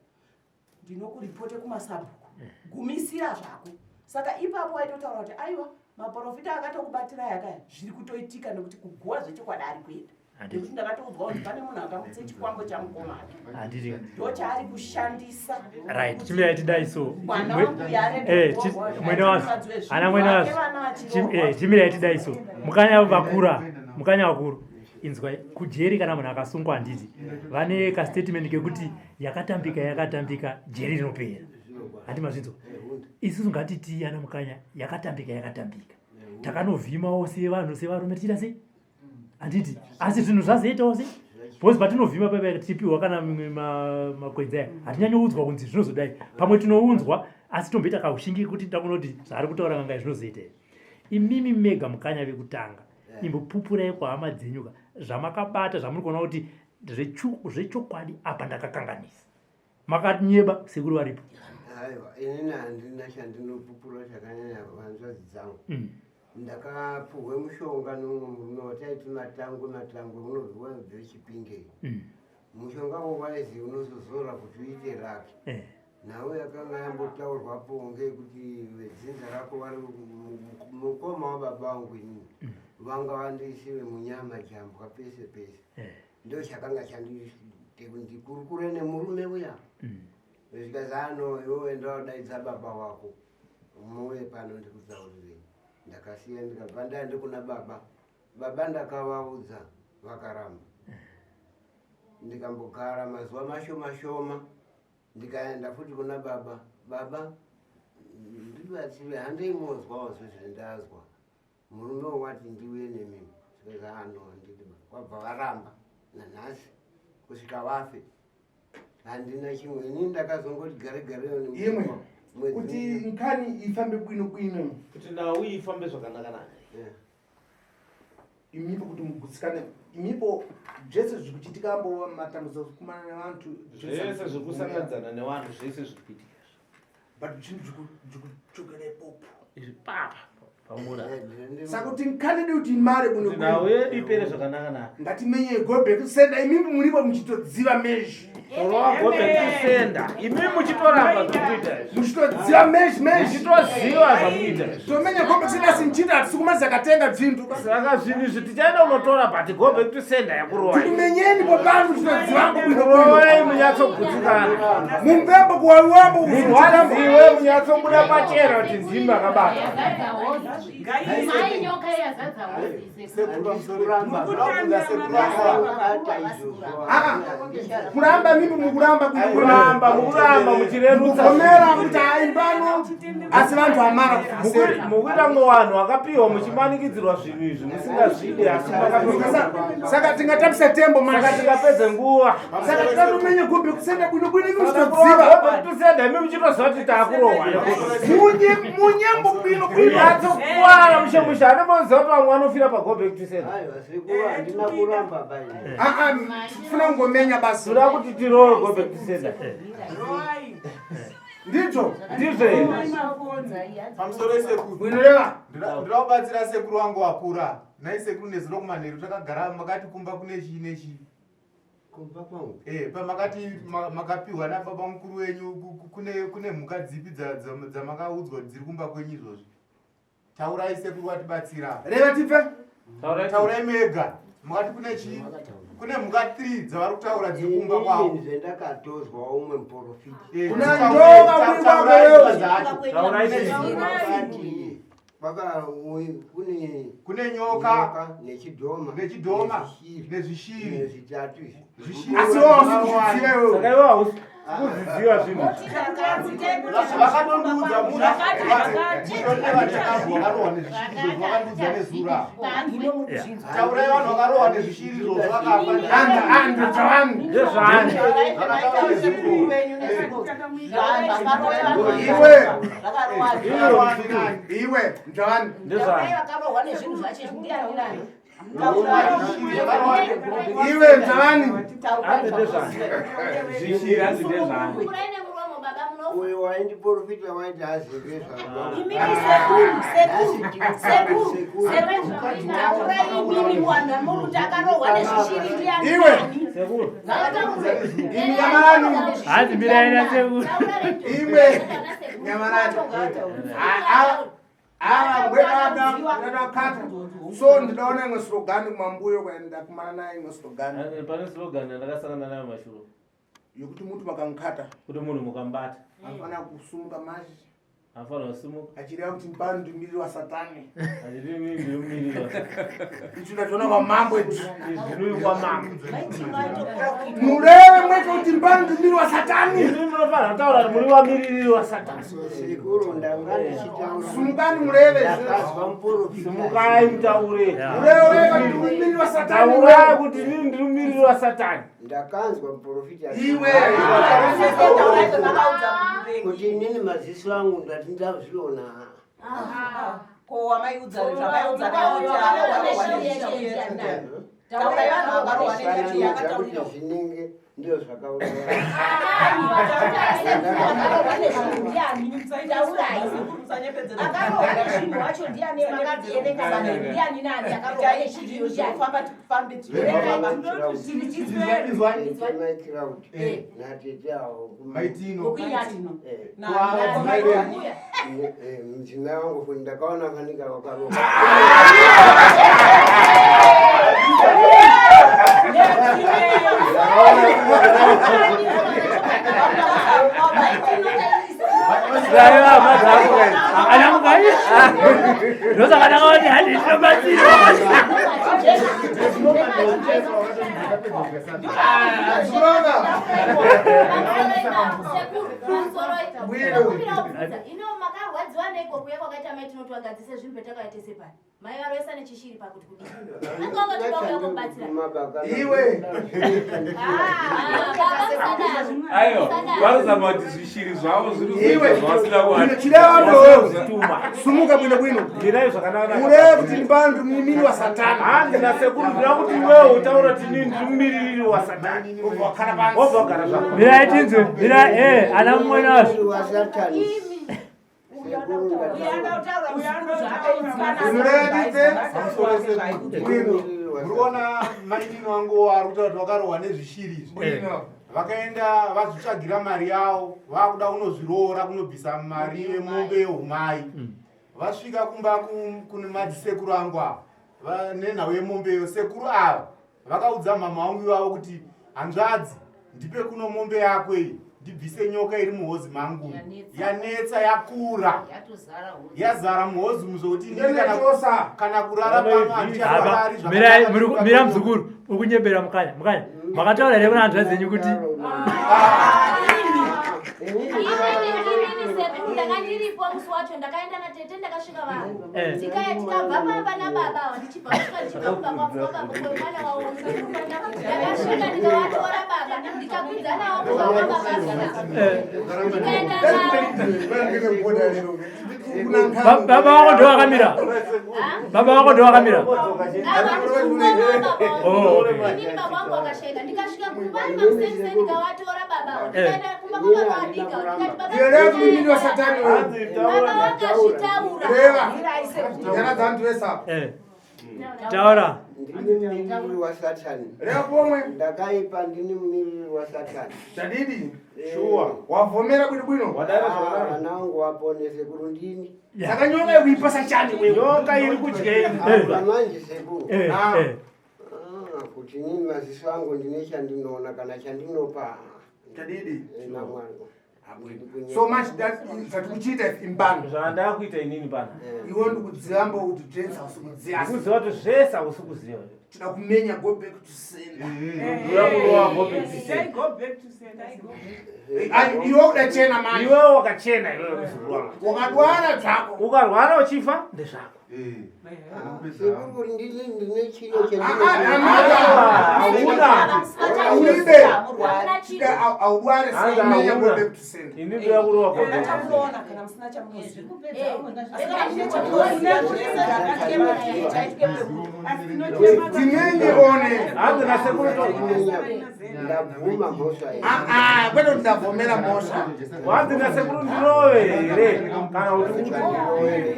ndinokuripote kumasabhuku gumisira zvako saka ipapo waitotaura kuti aiwa maprofita akatokubatira yakaya zviri kutoitika nekuti kuguwa zvechokwadi ari kuenda nekuti ndakatoudzwa kuti pane munhu akamutse chikwambo chamukoma ake ndo chaari kushandisa right chimirai tidaiso mwana wangu mwene wazvo ana mwene wazvo chimirai tidaiso mukanya vakuru inzwai kujeri kana munhu akasungwa handiti vane kastatement kekuti yakatambika jeri rinopera handi mazvinzwa isusu ngatiti ana mukanya yakatambika takanovhimawo sevanhu sevarume tichita sei handiti asi zvinhu zvazoitawo sei bcause patinovhima paipa tichipiwa kana makwenzi aya hatinyanyoudzwa kunzi zvinozodai pamwe tinounzwa asi tomboita kaushingi kuti takunoti zvaari kutaura kangai zvinozoita imimi mega mukanya vekutanga imbopupurai kwahama dzenyuka zvamakabata zvamuri kuona kuti zvechokwadi apa ndakakanganisa makanyeba sekuri varipo aiwa inini handina chandinopupura chakanyanya vanzvadzi dzangu ndakapuhwe mushonga nomwe murume wataiti matangwe unorwiwa bvechipingei mushonga wowaizi unozozora kuti uite rake nawe yakanga yambotaurwapo ngekuti vedzinza rako vari mukoma wababa wangu inini vanga vandiisiwe munyama jambwa pese pese ndo chakanga chandikurukure nemurume uya zvikazano iwowe ndawadaidza baba wako muwe pano ndikutsaurire ndakasiya ndikabva ndaende kuna baba ndakavaudza vakaramba ndikambogara mazuva mashoma ndikaenda futi kuna baba ndivative handeimozwawo zvezvendazwa murume wati ndiuye nemimi zvezano nditi wabva varamba nanhasi kusvika vafe handina chimwe ini ndakazongoti garegareyo imwe kuti nkani ifambe bwino kuti nawo ifambe zvakanaka imipo kuti mugutsikane imipo zvese zvikuchitika ambo matambudzo kumana nevantu zvese zvekusanganidzana nevantu zvese zvikuitika but zvinhu zvikuchokerepopo izvi papa pamura saka kuti nkani di kuti mare bwino nawo yedu ipere zvakanaka ngatimenye gobe kusenda imipo muripo muchitodziva mezhi gobe kusenda imi muchitoramba zvikuita muchitodziva mezhi muchitoziva zvamuita tomenya gobe kusenda sinchita hatisukumazi akatenga bvintu saka zvinhu izvi tichaenda unotora but gobe kusenda yakurowa tikumenyeni popangu tinodzivangu bwinorovai munyatsogutsikana mumvembo kuwaiwambo muwaziwe munyatsobuda pachena kuti nzimba akabata kuramba mimi mukuramba muchirerutsaomera kuti aimbano asi vantu amara mukuita ngo vanhu vakapiwa muchimanikidzirwa zvinhu izvi musingazvide asi saka tingatambisa tembo saka tingapedze nguva saka tikatomenye gobe kusenda bwinobwino imi muchitodziva tusenda imi muchitoziva kuti taakurohwa munyembo bwinobwino yatsokuwara mushemusha anoboziva kuti vamwe vanofira pagobe kutusenda funa kungomenya basi toda kuti tirowe gobe kutusenda Ndicho. Ndizve. Pamusoro esekuru. Mwinolewa. Ndirakubatsira sekuru wangu wakura. Nai sekuru nezuro kumanheru takagara makati kumba kune chii nechii. Kumba kwangu. Pamakati makapiwa nababa mukuru wenyu kune mhuka dzipi dzamakaudzwa dziri kumba kwenyu izvozvi. Taurai sekuru watibatsira. Reva tipe. Taurai mega. Makati kune chii? Kune mhuka 3 dzavari kutaura dziri kumba kwavo. Ini zvendakatozwa umwe muprofiti. Kuna ndoga kuimba kweyo. Taurai chii? Baba kune nyoka nechidhoma nezvishiri nezvitatu asi wausiziwewo saka iwe haukuziziva zvinhu vakatondudza munonevaakarohwa nezvishiri zvakandudza nezura taurai vanhu vakarohwa nezvishiri izvozvo iwe njani vakarohwa nezvinhu zvacho zvindianirani iwe njani zvishiri hanzi ndezvani uyo waindiprofita waiti hanzi miraina sekuru iwe nyamarani bwedakata so ndidaona imwe slogani kumambuyo kwaenda kumana naye imwe slogani pane slogani andakasangana nayo mashuro yokuti mutu makamukata kuti munhu mukambata afana kusumuka mazhi afana kusumuka achireva kuti mbanu ndimiri wa satani achirimiriri ichuna tona kwamambo izvinui kwamambo mureve mwete kuti mbanu ndimiri wa satani izvi munofanira kutaura kuti muri wamiriri wa satani sumukani mureve sumukai mutaure mureve ndimiri wa satani taurai kuti nini ndiri mumiriri wa satani ndakanzwa muprofita iwe kuti inini maziso angu ndati ndazviona kowamaiudza zvakaiudza taurai vanhu vakarohwa nezvishiri yakataurira zvinenge ndio zvakauraya akarohwa nezvinhu wacho ndiani makadzierenga ndiani nani akarohwa nezvinhu famba tifambe natete awo maitino mdzimai wangu futi ndakaona kanika wakarohwa Raiva madhaku anamukai ndosakanaka kuti handinobatsirwa ino makarwadziwa neiko kuya kwakaita mai tinoti wagadzise zvinhu petakaite sepani mai varoesa nechishiri pakuti kudii angangatiauya kubatsira iwe aiwa varozama kuti zvishiri zvavo zvavasinakuituma sumuka bwino bwino ndirai zvakanaka ureve kuti mbanu ndiri mumiriri wa satani handina sekuru ndira kuti iwewo utaura kuti nini ndiri mumiriri wa satani wobva ugara zvako mirai tinzwe mirai ana mumwe nazvo muriona mainino wangu ari kutaura kuti vakarohwa nezvishiri izvi vakaenda vazvitsvagira mari yavo vakuda kunozviroora kunobvisa mari yemombe yeumai vasvika kumba kune madzisekuru angu ava nenhau yemombeyo sekuru ava vakaudza mama wangu ivavo kuti hanzvadzi ndipe kuno mombe yako iyi ndibvise nyoka iri muhozi mangu yanetsa yakura yazara muhozi muzokuti kana kurara mira muzukuru ukunyembera mukanya makataura here kuna hanzvadzi dzenyu kuti ndakandiripo musi wacho ndakaenda natete ndakasvika vanhu tikaya tikabva pamba nababa ndichibva kusvika ndichibva kumba kwamwana wavo ndakasvika ndikavatora baba ndikakwidza navo kubva ndikaenda baba wako ndo wakamira baba wako ndo wakamira inini baba wangu wakasheka ndikasvika kumba mamusenseni ndikavatora baba ndikaenda kumba Yelea kumimili wa satani wewe. Baba wakashitaura. Leva. Jana zantu wesa. Taura. Ndini mmilili wa Satani. Leo pomwe. Ndakaipa ndini mmilili wa Satani. Tadidi. Shuwa. Wavomera bwino. Wanangu waponese kurundini. Saka nyoka kuipasa chani wewe. Nyoka iri kudyeni. Manje sekuru. Kuti nini maziso angu ndinesha ndinoona kana chandinopa. Tadidi. Na mwana. So much that kuchita imbando. Zvanda kuita inini bana. Iwe ndikudzamba kuti trensa usikudziya. Kuziva kuti zvesa usikuziva. Tida kumenya go back to sender. Go back to sender. Go back to sender. Iwe udachena manje. Iwe wakachena iwe kuzurwa. Wakadwara zvako. Ukarwara uchifa ndezvako. Sekuru ndine chiro audware semenya go back to sender. Ini ndio kurowa go back. Timenye one. Ande na sekuru to. ndavuma mhosva kwete ndavomera mhosva. Ande na sekuru ndirowe ere kana kuti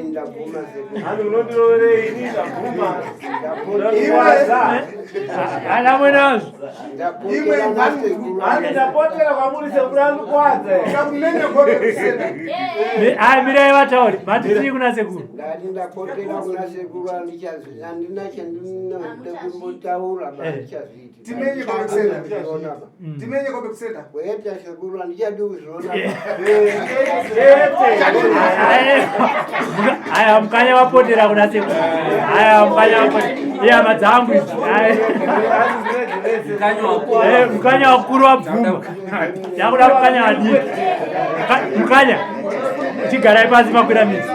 ndavuma sekuru. ande unondirovere ini ndavuma. Ana mwenazo. Imwe ande ndapotera kwamuri sekuru andikwadza. ndakumenya go back to sender. Mirai vatauri. Matiti kuna sekuru. Ngati ndapotera kuna sekuru andina chandinoda kumbotaura bachazviti. Timenye go back to sender. Timenye go back to sender. Weta sekuru andichadi kuzviona. Aya mukanya wapotera kuna sekuru. Aya mukanya wapotera. Iya madzangu izi. Mukanya wakuru wabvuma. Yakuda mukanya wadiki. Mukanya. Tigarai pasi makwira midzi.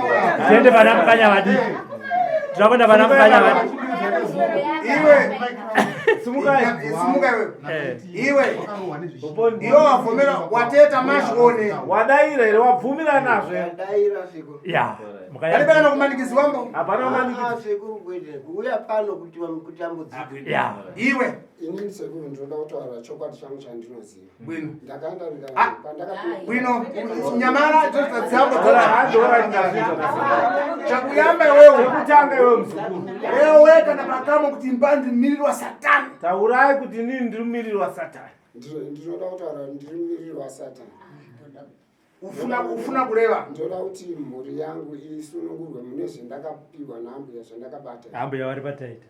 Tiende pana mukanya wadiki. Tirakwenda pana mukanya wadiki. Iwe sumuka iwe iyo wavomera wateta mashone wadaira ere wabvumira nazvo Daira sekuru. Ya. alibana kumanikizi wambo hapana manikizi sekuru kwete kuuya pano kuti kutambudzika. Ya. iwe inini sekuru ndinoda kutaura chokwadi changu chandinoziva. bwino Ndakaenda bwino nyamara totadzambo andora ndazviita chakuyamba wewe kutanga iwe mzukuru wewe kana pakamo kuti mbandi mmiriri wa satani taurai kuti nini ndiri mumiriri wa satani ndinoda kutaura ndiri mumiriri wa satani. ufuna kureva Ndoda kuti mhuri yangu isunungurwe mune zvendakapiwa naambuya zvandakabata. Ambuya vari pataita.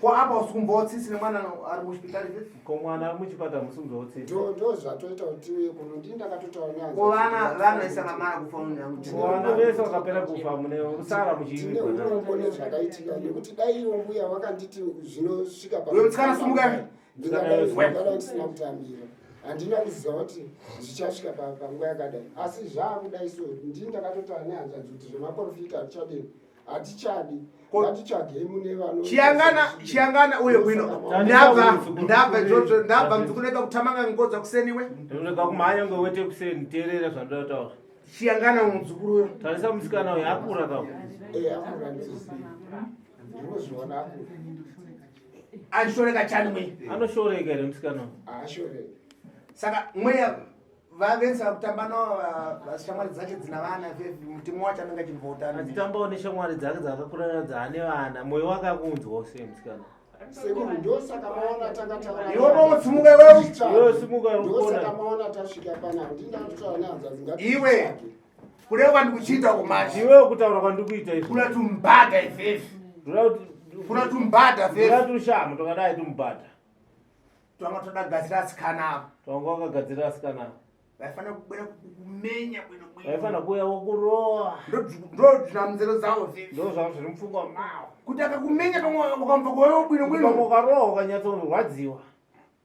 kwa apa usikumbotsisire mwana ari muchipitari vipi ko mwana ari muchipata musimudzotsisi Ndo zvatoita kuti uye kuno ndini ndakatotaura naye. ko vana isaka mara kufauni yangu vana vese vakapera kufa mune usara Tine unombone zvakaitika nekuti dai ivo mbuya vakanditi zvinosvika Wewe mtsikana sumuka ndingadai ndisina kutambira. Handina kuziva kuti zvichasvika panguva yakadai. Asi zvaakudai so ndini ndakatotaura nehanzvadzi kuti zvemaprofita hatichadini. Hatichadi. Ngatichagei mune vano. chiyangana uye bwino ndabva mdzikuneka kutamanga ngodza kuseniwe ndinoda kumhanya ngewete kuseni teerera zvandotaura chiyangana mudzukuru wewe tarisa musikana uyu akura kako Akura ndizvi. Ndinozviona akura. ashoreka chani mwe anoshoreka here musikana uyu Haashoreki. saka mweya vavenza kutamba navo vashamwari dzacho dzina vana mutima wacho anenge achimboutana achitambawo neshamwari dzake dzakakurana dzaane vana mwoyo wake akunzwawo sei musikana Sekuru ndosaka maona takataura. iwe bomutsimuka iwewe iwe simuka Ndosaka maona tasvika panapa. Ndini ndakatotaura nehanzvadzi ngati. iwe kureva ndikuchiita kumachi iwe kutaura kwandikuita izvi kuna tumbada ifefi kuna tumbada fefi tushama tokadai tumubhadha twanga toda gadzira asikana avo twanga wakagadzira asikana avo vaifanira kubwera kumenya vaifana kuuya wokurowa ndodvina munzero dzavo fefi ndo zvavo zviri mupfungwa mavo kuti akakumenya pamwe ukamva kuwewo bwino pamwe ukarowa ukanyatsorwadziwa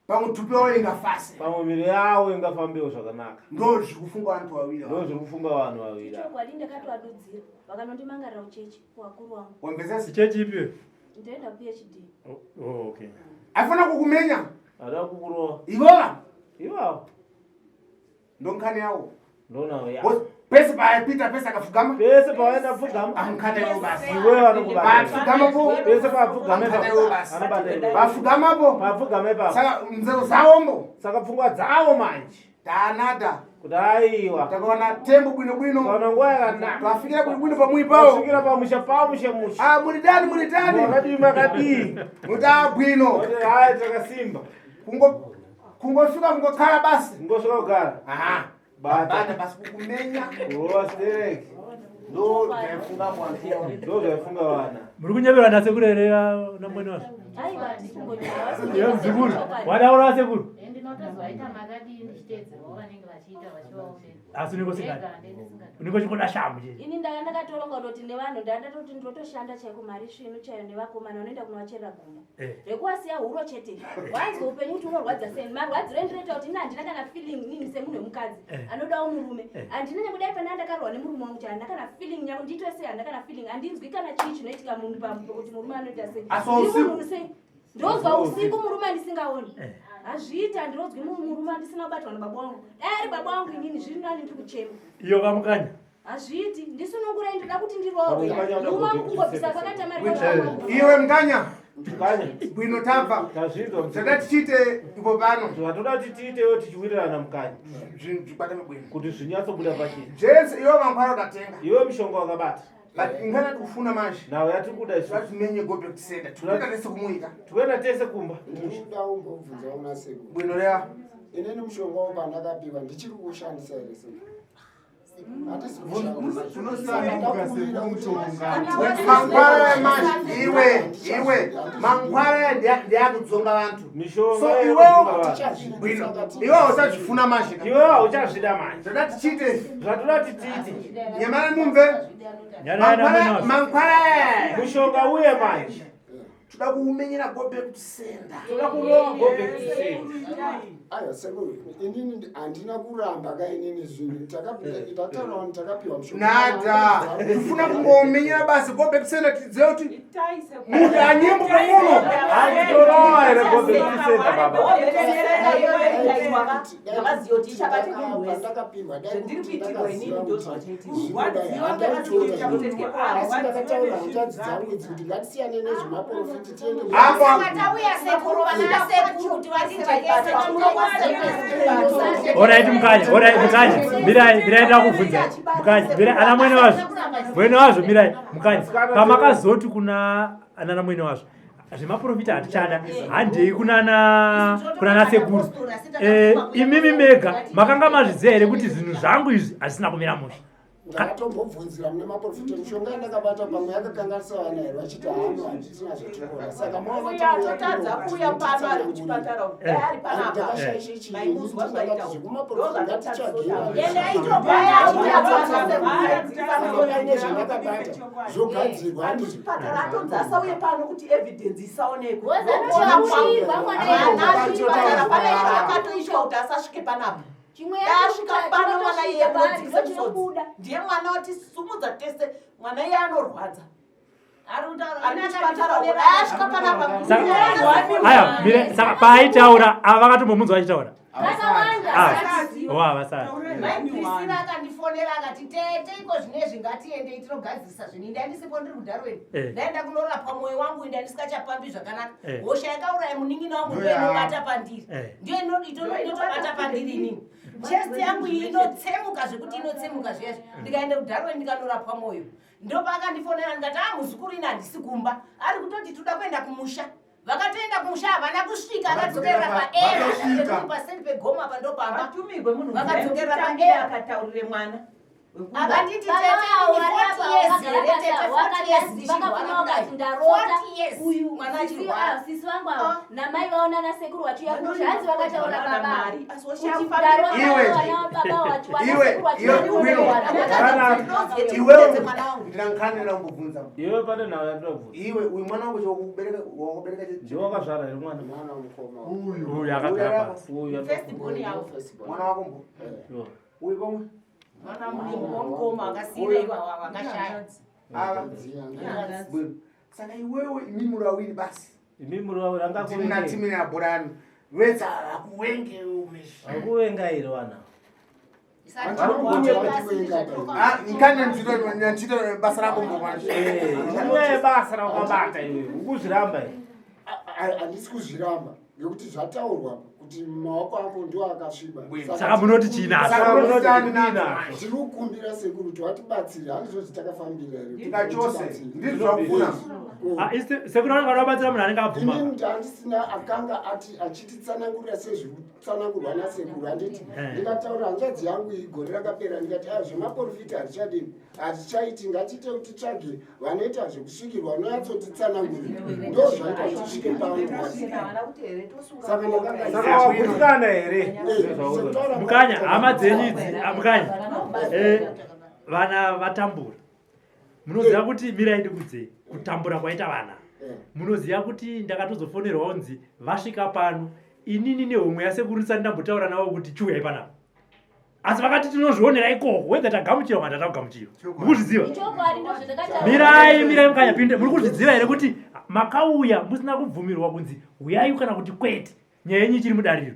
pamwe tupi yavo ingafase pamwe miri yavo ingafambewo zvakanaka ndo zviri kufunga vantu vaviri ndo zviri kufunga vanhu vaviri chokwadi ndakatovadudzira vakanondimangarira uchechi kuwakuru wangu wambezasi Chechi ipi? ndoenda PhD. Oh, okay. aifana kukumenya ada kukurowa ivova ivavo ndonkani yavo ndonavo ya pese paapita pese akafugama pese pawaenda pfugama amukata ivo basi iwe vanokubata vapfugamapo pese papfugama amukata ivo basi anobata iwe vapfugamapo papfugama ipapo saka nzero dzavombo saka pfungwa dzavo manje Tanada. Kudaiwa. Takaona tembo bwino. Kaona nguwa yakana. Twafikira bwino pamwi pawo. Twafikira pamusha. Ah, mulidani. Makadi. Muta bwino. Hayi takasimba. Kungofika kungokhala basi. Ngoshoka kugara. Aha. Bata basi kukumenya. Stereki. Ndo yafunga mwanzo. Ndo yafunga wana. Muri kunyebera na sekurera na mwene wacho. Ai bati kungonya. Yo mzukuru. Wadaura sekuru. Ndinotozwaita makadini chitedzi vanenge vachiita vachivaomera. Asi uniko chikoda shamu je. Ini ndakatoronga kuti nevanhu ndatoti ndotoshanda chaiko mari svinu chayo nevakomana vanoenda kunovacherera gumba. Rekuwasiya huro chete. Wanzi upenyu kuti unorwadza sei? Marwadziro endiroita kuti ina handina kana feeling nini semunhu wemukadzi anodawo murume. Handina nyakudai pana ndakarwa nemurume wangu kuti handina kana feeling nyangu ndito sei handina kana feeling handinzwi kana chii chinoitika munhu pamupo kuti murume anoita sei. Asi ndozwa usiku murume andisingaoni. Azviita handinozwi murume andisina kubatwa nababa wangu. Ari baba wangu inini zviri nani ndiri kuchema. Iyo kamukanya. Azviti ndisunungura ndinoda kuti ndirowe. Numa mukungobvisa pakati amari. Iwe mkanya. Mkanya. Bwino tabva. Tazvizo. Zvakati tiite ipo pano. Zvatoda kuti tiitewo tichiwirirana mukanya. Zvinhu zvikwata mabwino. Kuti zvinyatso kubuda pachii. Jese iwe mankwara ukatenga. Iwe mishonga wakabata. Ingana tikufuna manje. Nawo yatikuda isu. Timenye gobe kusenda. Tunaita tese kumuika. Tuenda tese kumba. Ndinoda umbobvunza una seku. Bwino lea. Inini mushonga wapandakapiwa ndichiri kuushandisa here seku. Mankwara ndiyakudzonga vantu. So iwe usazvifuna manje. Iwe uchazvida manje. Zvadati chite. Zvatodati titi. Nyamara mumve. Mankwara. Mushonga uye manje. Toda kuumenyera gobe kutisenda. Toda kurowa gobe kutisenda. Aya seku inini handina kuramba kainini zvinhu tataurawo takapiwa mushonga. Nada. Ufuna kungomenyera basi gobe kusenda tidziwe kuti munhu anyimbo pamuno. Handitorowa here gobe kutisenda baba. Ndakapimwa ndakataura hanzvadzi dzangu kuti ngatisiyane nezvemaprofiti tiende. Alright mukanya. Mirai ndakubvunza. Mukanya. Mirai ana mwene wazvo mirai. Mukanya. Pamakazoti kuna ana mwene wazvo. Zvemaprofita hatichada. Handei kuna sekuru. Imimi mega makanga mazviziva here kuti zvinhu zvangu izvi hazvisina kumira mushe. Ndakatombobvunzira mune maprofita mishonga yandakabata pamwe yakakanganisa vana here vachiti hano handisina zvatikona saka totadza kuuya pano ari kuchipatara ari panapa ndakashaishe chiiuzvakati zvekumaprofita ngatichagera nezvandakabata zvogadzirwa handizvipatara atonzi asauye pano kuti evidence isaonekwe akatoiswa kuti asasvike panapa. Asvika pano mwana iye modzisa musodzi. Ndiye mwana wati sumudza tese mwana iye anorwadza. Asvika panapa. Aya, mire saka paitaura ava vakatombomudza vachitaura. Vasati. Priscilla akandifonera akati tete iko zvinezvi ngatiendei tinogadzirisa zvinhu inde andisipo ndiri kuDarwen. Ndaenda kunorapwa mwoyo wangu inde andisikachapambi zvakanaka. Hosha yakauraya munin'ina wangu ndiyo inobata pandiri. Ndiyo inotobata pandiri inini. Chest yangu inotsemuka zvekuti inotsemuka zviyazvi. Ndikaenda kuDarwen ndikanorapwa mwoyo. Ndopakandifonera ndikati muzukuru ina handisi kumba. Ari kutoti toda kuenda kumusha. Vakatoenda kumusha havana kusvika vakadzokera paera paseri pegoma pandopamba vatumirwe munhu vakadzokera paera akataurire mwana akanditi sisi vangu avo namai vaona nasekuru vachiuya kumusha hanzi vakataura baba ndinankanira kumbobvunza iwe pane nhau yandinobvunza iwe uyu mwana wangu wakubereka ndiwe wakazvara here mwana uyu akagara pasi mwana wako mbo uyu komwe mwana mulingo womukoma akasiyira iwawa vakashaya saka iwewe imimi raviri basi imimi raviri angakunatimini aburani wetsa akuwenge umeshi akuwenga here wana nchito basa rako iwe basa rakabata iwe ukuzviramba here handisi kuzviramba ngekuti zvataurwa kuti maoko ako ndo akasviba. Saka munoti chinacho. Tiri kukumbira sekuru kuti watibatsire, handizvoti takafambira here. Tikachose ndizvo zvakufuna. Sekuru vanenge vanobatsira munhu anenge abvuma. Ini kuti handisina akanga achititsanangurira sezviri kutsanangurwa nasekuru. Handiti ndikataura hanzvadzi yangu igore rakapera ndikati zvemaprofita hatichadini, hatichaiti, ngatiite kuti titsvage vanoita zvekusvikirwa vanonyatsotitsanangurira. Ndo zvaita kuti tisvike pano. Saka wagutikana here Mukanya hama dzenyu idzi mukanya vana vatambura. Munoziva kuti mirai ndikudze kutambura kwaita vana. Munoziva kuti ndakatozofonerwa unzi vasvika pano inini nehomwe yasekurisa ndambotaura navo kuti chiuyai panapa. Asi vakati tinozvionera ikoko wedza tagamuchira kana tatagamuchira. Muri kuzviziva? Mirai mukanya pinde. Muri kuzviziva here kuti makauya musina kubvumirwa kunzi uyai kana kuti kwete. Nyaya yenyu ichiri mudariro.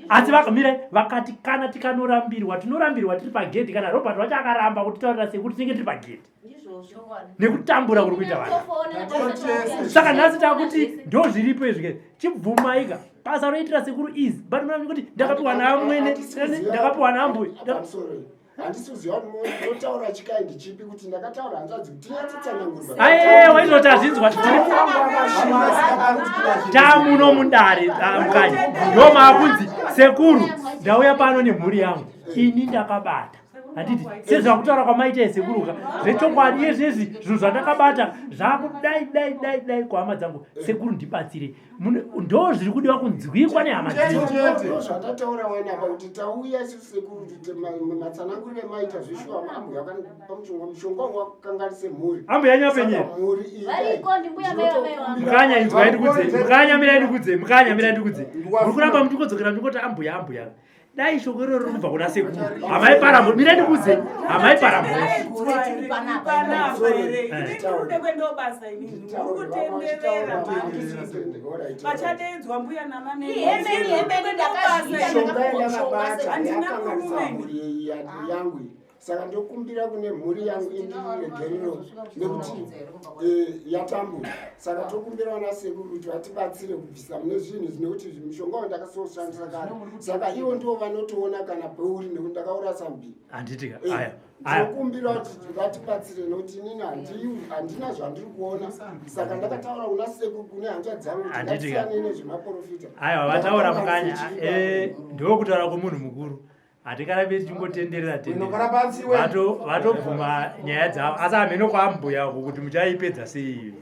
Asi mirai vakati kana tikanorambirwa tinorambirwa tiri pagedhi kana Robert wacho akaramba kutitaurira sekuti tinenge tiri pagedhi. Nekutambura kuri kuita vana. Saka nhasi takuti ndo zviripo izvi chibvumaika basa roitira sekuru izi but muna kuti ndakapiwa naamwene ndakapiwa naambuya. Handisiziva kuti unotaura chikaindi chipi kuti ndakataura hanzvadzi kuti tinyatitsanangurwa. Waizoti hazvinzwa tamuno mundare mukanya ndo maakunzi sekuru ndauya pano nemhuri yangu ini ndakabata. Handiti sezvakutaura kwamaita sekuruka zvechokwadi yezvezvi zvinhu zvandakabata zvakudai kwahama dzangu sekuru ndibatsire ndo zviri kudiwa kunzwikwa nehama dzino zvandataura wanapa kuti tauya isusu sekuru kuti matsanangurire maita zvishuwa mambo mushonga wakanga ari semhuri ambo yanyu apenyera mukanya inzwa ndikudze mukanya mirai ndikudze muri kuramba muchikodzokera muchikoti ambuya dai shoko rero riri kubva kuna sekuru hamai parambo mirai ndikudze hamai parambo vachadedzwa mbuya namanei yangu saka ndokumbira kune mhuri yangu indiregerero nekuti yatambura saka tokumbira vana sekuru kuti vatibatsire kubvisa mune zvinhu zvinekuti mushonga wandakasoshandisa kare saka ivo ndo vanotoona kana peuri nekuti ndakaura sambiri handiti tokumbira kuti vatibatsire nekuti inini handina zvandiri kuona saka ndakataura kuna sekuru kune hanja dzangu kuti ngatisiyane nezvemaprofita aiwa vataura mukanya ndokutaura kwomunhu mukuru hatikarambe tichingotenderera vatobvuma nyaya dzavo asi hameno kwaambuya uko kuti muchaipedza sei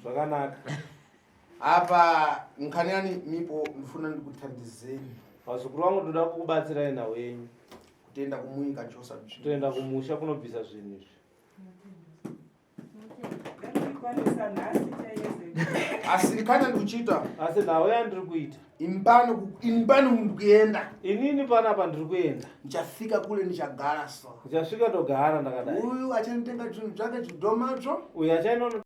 zvakanaka apa nkhani mipo ndifuna ndikuthandizeni vazukuru vangu toda kukubatsirai nawo yenyu kutoenda kumuika chosa toenda kumusha kunobvisa zvinhu izvi asi ndikana ndikuchita asi nawo yandiri kuita impano ndikuenda inini panapa ndiri kuenda ndichafika kule ndichagara so ndichasvika togara ndakadai uyu achanitenga zvinhu zvake chidhomacho uyu achainono